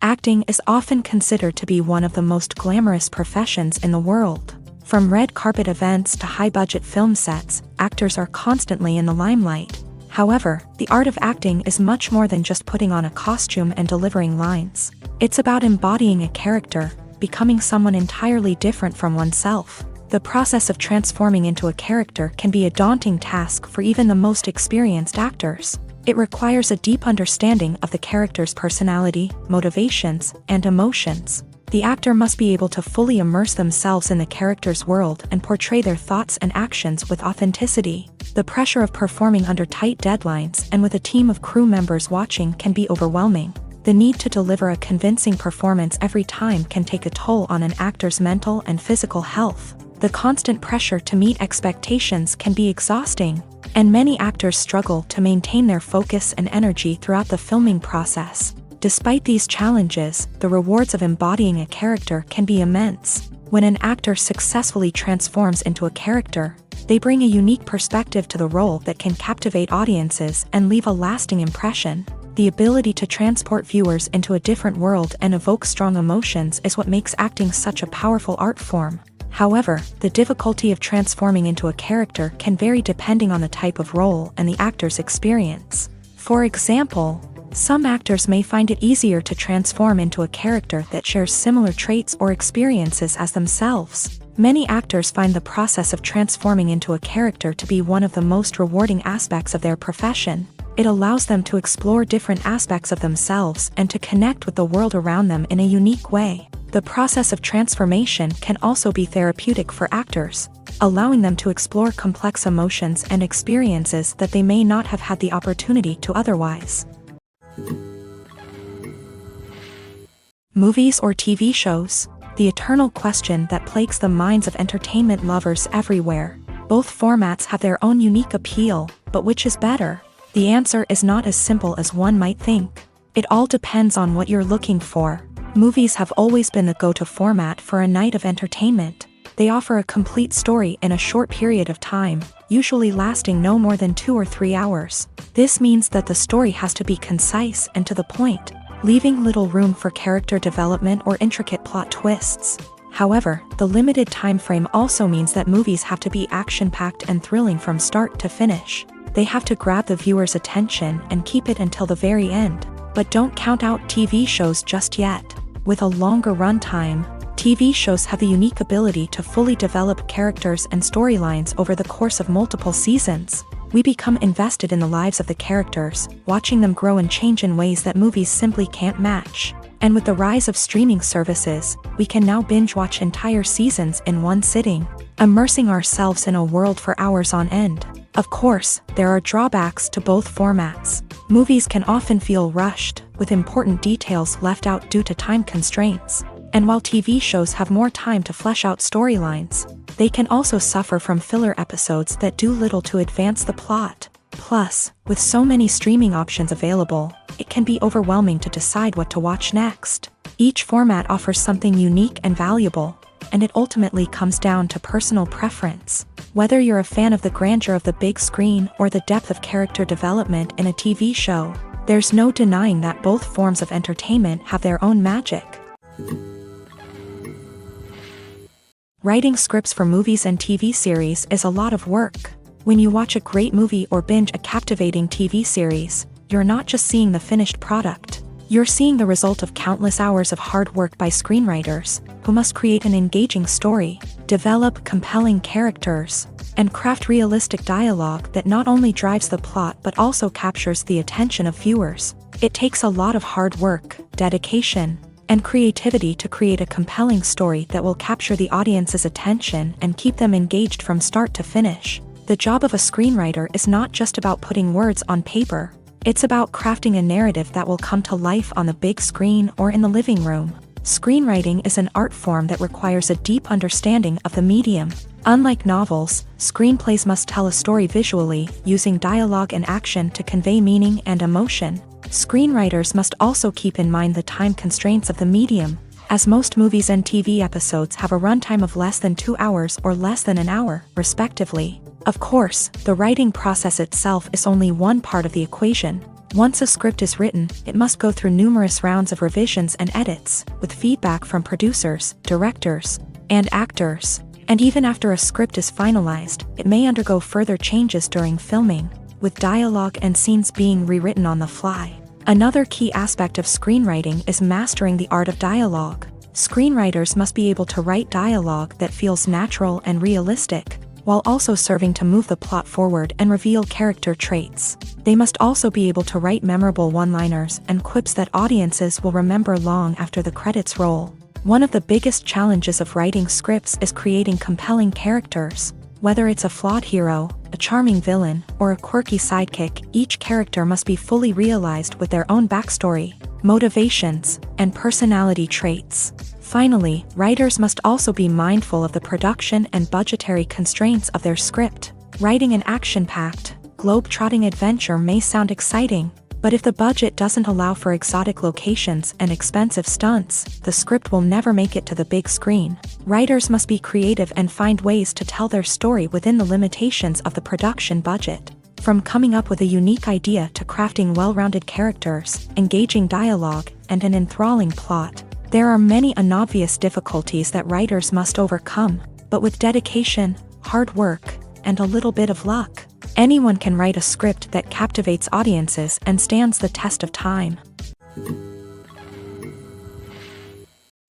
Acting is often considered to be one of the most glamorous professions in the world. From red carpet events to high-budget film sets, actors are constantly in the limelight. However, the art of acting is much more than just putting on a costume and delivering lines. It's about embodying a character, becoming someone entirely different from oneself. The process of transforming into a character can be a daunting task for even the most experienced actors. It requires a deep understanding of the character's personality, motivations, and emotions. The actor must be able to fully immerse themselves in the character's world and portray their thoughts and actions with authenticity. The pressure of performing under tight deadlines and with a team of crew members watching can be overwhelming. The need to deliver a convincing performance every time can take a toll on an actor's mental and physical health. The constant pressure to meet expectations can be exhausting, and many actors struggle to maintain their focus and energy throughout the filming process. Despite these challenges, the rewards of embodying a character can be immense. When an actor successfully transforms into a character, they bring a unique perspective to the role that can captivate audiences and leave a lasting impression. The ability to transport viewers into a different world and evoke strong emotions is what makes acting such a powerful art form. However, the difficulty of transforming into a character can vary depending on the type of role and the actor's experience. For example, some actors may find it easier to transform into a character that shares similar traits or experiences as themselves. Many actors find the process of transforming into a character to be one of the most rewarding aspects of their profession. It allows them to explore different aspects of themselves and to connect with the world around them in a unique way. The process of transformation can also be therapeutic for actors, allowing them to explore complex emotions and experiences that they may not have had the opportunity to otherwise. Movies or TV shows? The eternal question that plagues the minds of entertainment lovers everywhere. Both formats have their own unique appeal, but which is better? The answer is not as simple as one might think. It all depends on what you're looking for. Movies have always been the go-to format for a night of entertainment. They offer a complete story in a short period of time, usually lasting no more than 2 or 3 hours. This means that the story has to be concise and to the point, leaving little room for character development or intricate plot twists. However, the limited time frame also means that movies have to be action-packed and thrilling from start to finish. They have to grab the viewer's attention and keep it until the very end. But don't count out TV shows just yet. With a longer runtime, TV shows have the unique ability to fully develop characters and storylines over the course of multiple seasons. We become invested in the lives of the characters, watching them grow and change in ways that movies simply can't match. And with the rise of streaming services, we can now binge-watch entire seasons in one sitting, immersing ourselves in a world for hours on end. Of course, there are drawbacks to both formats. Movies can often feel rushed, with important details left out due to time constraints. And while TV shows have more time to flesh out storylines, they can also suffer from filler episodes that do little to advance the plot. Plus, with so many streaming options available, it can be overwhelming to decide what to watch next. Each format offers something unique and valuable, and it ultimately comes down to personal preference. Whether you're a fan of the grandeur of the big screen or the depth of character development in a TV show, there's no denying that both forms of entertainment have their own magic. Writing scripts for movies and TV series is a lot of work. When you watch a great movie or binge a captivating TV series, you're not just seeing the finished product. You're seeing the result of countless hours of hard work by screenwriters, who must create an engaging story, develop compelling characters, and craft realistic dialogue that not only drives the plot but also captures the attention of viewers. It takes a lot of hard work, dedication, and creativity to create a compelling story that will capture the audience's attention and keep them engaged from start to finish. The job of a screenwriter is not just about putting words on paper. It's about crafting a narrative that will come to life on the big screen or in the living room. Screenwriting is an art form that requires a deep understanding of the medium. Unlike novels, screenplays must tell a story visually, using dialogue and action to convey meaning and emotion. Screenwriters must also keep in mind the time constraints of the medium, as most movies and TV episodes have a runtime of less than 2 hours or less than an hour, respectively. Of course, the writing process itself is only one part of the equation. Once a script is written, it must go through numerous rounds of revisions and edits, with feedback from producers, directors, and actors. And even after a script is finalized, it may undergo further changes during filming, with dialogue and scenes being rewritten on the fly. Another key aspect of screenwriting is mastering the art of dialogue. Screenwriters must be able to write dialogue that feels natural and realistic, while also serving to move the plot forward and reveal character traits. They must also be able to write memorable one-liners and quips that audiences will remember long after the credits roll. One of the biggest challenges of writing scripts is creating compelling characters. Whether it's a flawed hero, a charming villain, or a quirky sidekick, each character must be fully realized with their own backstory, motivations, and personality traits. Finally, writers must also be mindful of the production and budgetary constraints of their script. Writing an action-packed, globe-trotting adventure may sound exciting, but if the budget doesn't allow for exotic locations and expensive stunts, the script will never make it to the big screen. Writers must be creative and find ways to tell their story within the limitations of the production budget. From coming up with a unique idea to crafting well-rounded characters, engaging dialogue, and an enthralling plot, there are many unobvious difficulties that writers must overcome, but with dedication, hard work, and a little bit of luck, anyone can write a script that captivates audiences and stands the test of time.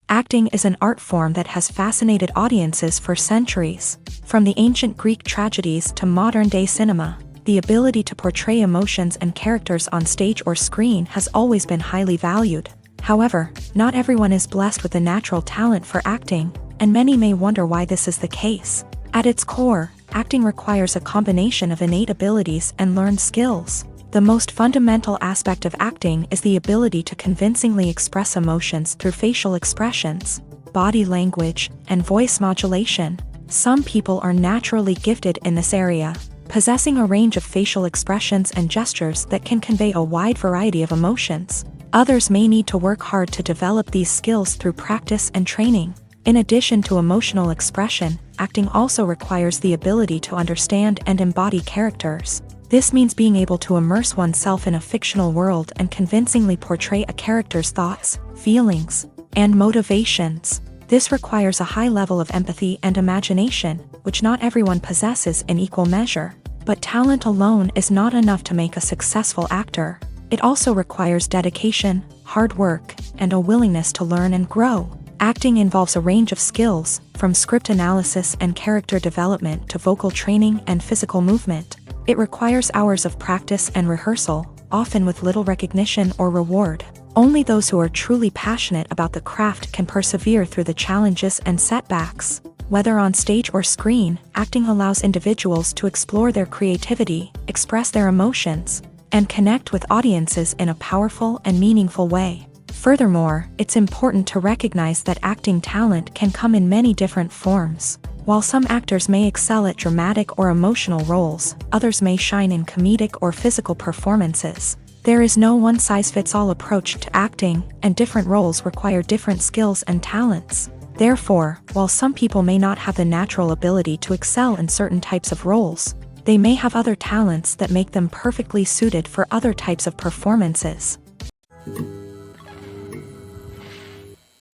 Acting is an art form that has fascinated audiences for centuries. From the ancient Greek tragedies to modern-day cinema, the ability to portray emotions and characters on stage or screen has always been highly valued. However, not everyone is blessed with the natural talent for acting, and many may wonder why this is the case. At its core, acting requires a combination of innate abilities and learned skills. The most fundamental aspect of acting is the ability to convincingly express emotions through facial expressions, body language, and voice modulation. Some people are naturally gifted in this area, possessing a range of facial expressions and gestures that can convey a wide variety of emotions. Others may need to work hard to develop these skills through practice and training. In addition to emotional expression, acting also requires the ability to understand and embody characters. This means being able to immerse oneself in a fictional world and convincingly portray a character's thoughts, feelings, and motivations. This requires a high level of empathy and imagination, which not everyone possesses in equal measure. But talent alone is not enough to make a successful actor. It also requires dedication, hard work, and a willingness to learn and grow. Acting involves a range of skills, from script analysis and character development to vocal training and physical movement. It requires hours of practice and rehearsal, often with little recognition or reward. Only those who are truly passionate about the craft can persevere through the challenges and setbacks. Whether on stage or screen, acting allows individuals to explore their creativity, express their emotions, and connect with audiences in a powerful and meaningful way. Furthermore, it's important to recognize that acting talent can come in many different forms. While some actors may excel at dramatic or emotional roles, others may shine in comedic or physical performances. There is no one-size-fits-all approach to acting, and different roles require different skills and talents. Therefore, while some people may not have the natural ability to excel in certain types of roles, they may have other talents that make them perfectly suited for other types of performances.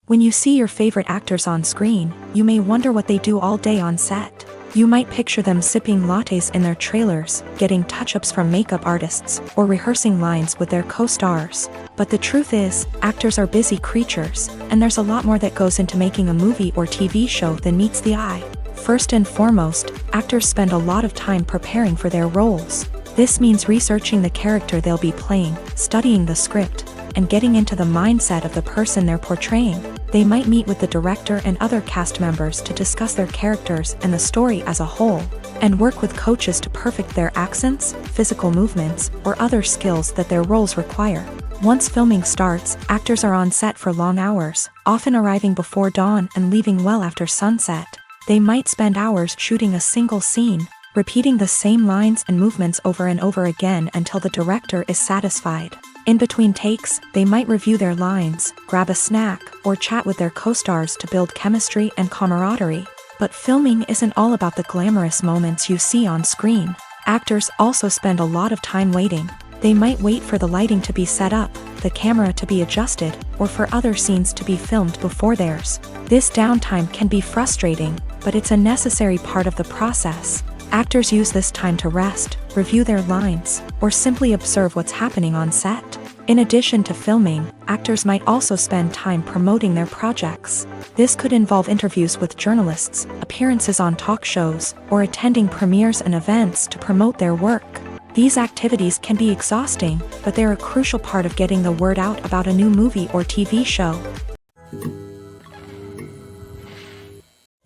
When you see your favorite actors on screen, you may wonder what they do all day on set. You might picture them sipping lattes in their trailers, getting touch-ups from makeup artists, or rehearsing lines with their co-stars. But the truth is, actors are busy creatures, and there's a lot more that goes into making a movie or TV show than meets the eye. First and foremost, actors spend a lot of time preparing for their roles. This means researching the character they'll be playing, studying the script, and getting into the mindset of the person they're portraying. They might meet with the director and other cast members to discuss their characters and the story as a whole, and work with coaches to perfect their accents, physical movements, or other skills that their roles require. Once filming starts, actors are on set for long hours, often arriving before dawn and leaving well after sunset. They might spend hours shooting a single scene, repeating the same lines and movements over and over again until the director is satisfied. In between takes, they might review their lines, grab a snack, or chat with their co-stars to build chemistry and camaraderie. But filming isn't all about the glamorous moments you see on screen. Actors also spend a lot of time waiting. They might wait for the lighting to be set up, the camera to be adjusted, or for other scenes to be filmed before theirs. This downtime can be frustrating, but it's a necessary part of the process. Actors use this time to rest, review their lines, or simply observe what's happening on set. In addition to filming, actors might also spend time promoting their projects. This could involve interviews with journalists, appearances on talk shows, or attending premieres and events to promote their work. These activities can be exhausting, but they're a crucial part of getting the word out about a new movie or TV show.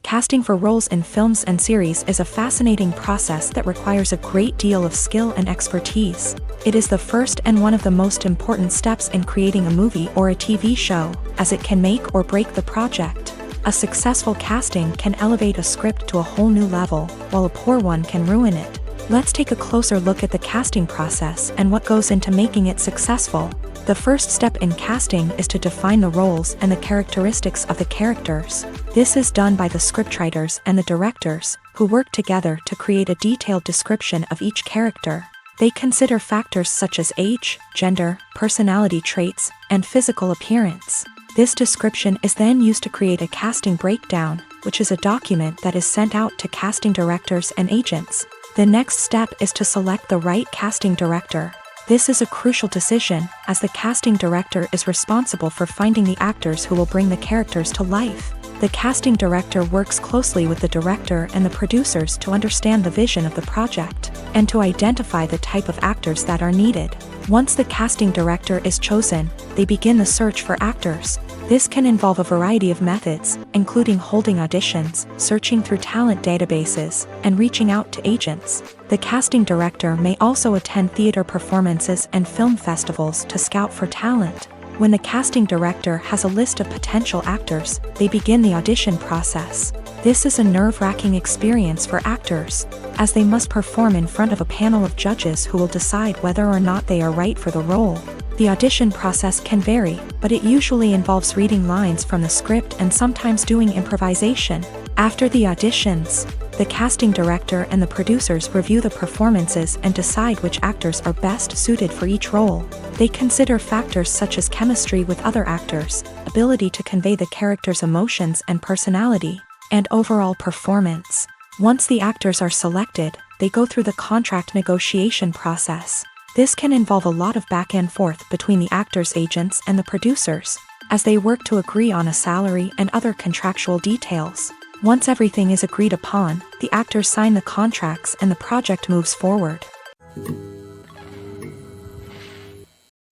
Casting for roles in films and series is a fascinating process that requires a great deal of skill and expertise. It is the first and one of the most important steps in creating a movie or a TV show, as it can make or break the project. A successful casting can elevate a script to a whole new level, while a poor one can ruin it. Let's take a closer look at the casting process and what goes into making it successful. The first step in casting is to define the roles and the characteristics of the characters. This is done by the scriptwriters and the directors, who work together to create a detailed description of each character. They consider factors such as age, gender, personality traits, and physical appearance. This description is then used to create a casting breakdown, which is a document that is sent out to casting directors and agents. The next step is to select the right casting director. This is a crucial decision, as the casting director is responsible for finding the actors who will bring the characters to life. The casting director works closely with the director and the producers to understand the vision of the project, and to identify the type of actors that are needed. Once the casting director is chosen, they begin the search for actors. This can involve a variety of methods, including holding auditions, searching through talent databases, and reaching out to agents. The casting director may also attend theater performances and film festivals to scout for talent. When the casting director has a list of potential actors, they begin the audition process. This is a nerve-wracking experience for actors, as they must perform in front of a panel of judges who will decide whether or not they are right for the role. The audition process can vary, but it usually involves reading lines from the script and sometimes doing improvisation. After the auditions, The casting director and the producers review the performances and decide which actors are best suited for each role. They consider factors such as chemistry with other actors, ability to convey the character's emotions and personality, and overall performance. Once the actors are selected, they go through the contract negotiation process. This can involve a lot of back and forth between the actors' agents and the producers, as they work to agree on a salary and other contractual details. Once everything is agreed upon, the actors sign the contracts and the project moves forward.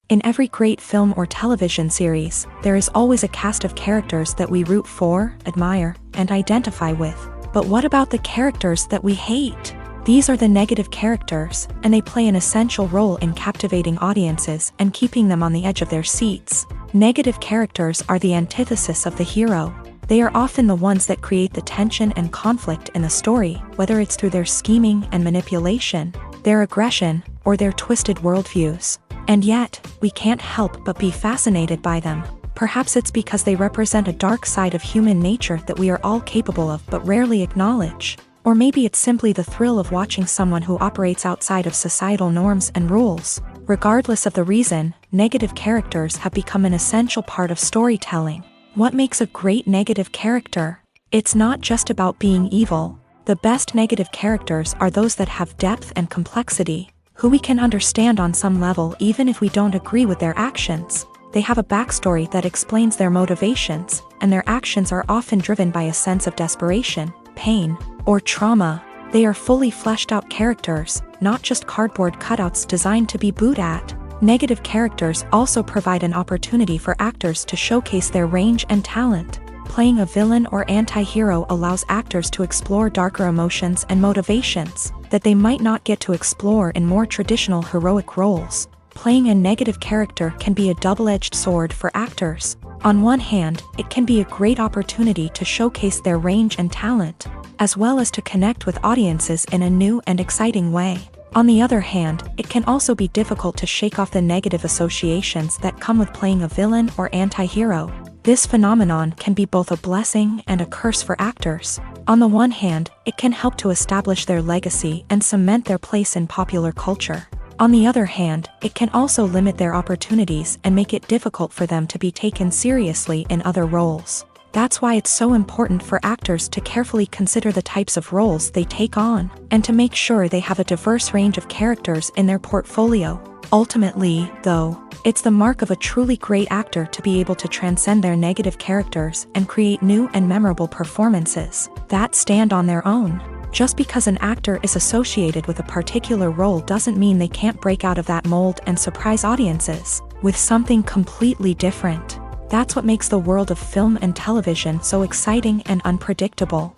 In every great film or television series, there is always a cast of characters that we root for, admire, and identify with. But what about the characters that we hate? These are the negative characters, and they play an essential role in captivating audiences and keeping them on the edge of their seats. Negative characters are the antithesis of the hero. They are often the ones that create the tension and conflict in the story, whether it's through their scheming and manipulation, their aggression, or their twisted worldviews. And yet, we can't help but be fascinated by them. Perhaps it's because they represent a dark side of human nature that we are all capable of but rarely acknowledge. Or maybe it's simply the thrill of watching someone who operates outside of societal norms and rules. Regardless of the reason, negative characters have become an essential part of storytelling. What makes a great negative character? It's not just about being evil. The best negative characters are those that have depth and complexity, who we can understand on some level even if we don't agree with their actions. They have a backstory that explains their motivations, and their actions are often driven by a sense of desperation, pain, or trauma. They are fully fleshed out characters, not just cardboard cutouts designed to be booed at. Negative characters also provide an opportunity for actors to showcase their range and talent. Playing a villain or anti-hero allows actors to explore darker emotions and motivations that they might not get to explore in more traditional heroic roles. Playing a negative character can be a double-edged sword for actors. On one hand, it can be a great opportunity to showcase their range and talent, as well as to connect with audiences in a new and exciting way. On the other hand, it can also be difficult to shake off the negative associations that come with playing a villain or anti-hero. This phenomenon can be both a blessing and a curse for actors. On the one hand, it can help to establish their legacy and cement their place in popular culture. On the other hand, it can also limit their opportunities and make it difficult for them to be taken seriously in other roles. That's why it's so important for actors to carefully consider the types of roles they take on, and to make sure they have a diverse range of characters in their portfolio. Ultimately, though, it's the mark of a truly great actor to be able to transcend their negative characters and create new and memorable performances that stand on their own. Just because an actor is associated with a particular role doesn't mean they can't break out of that mold and surprise audiences with something completely different. That's what makes the world of film and television so exciting and unpredictable.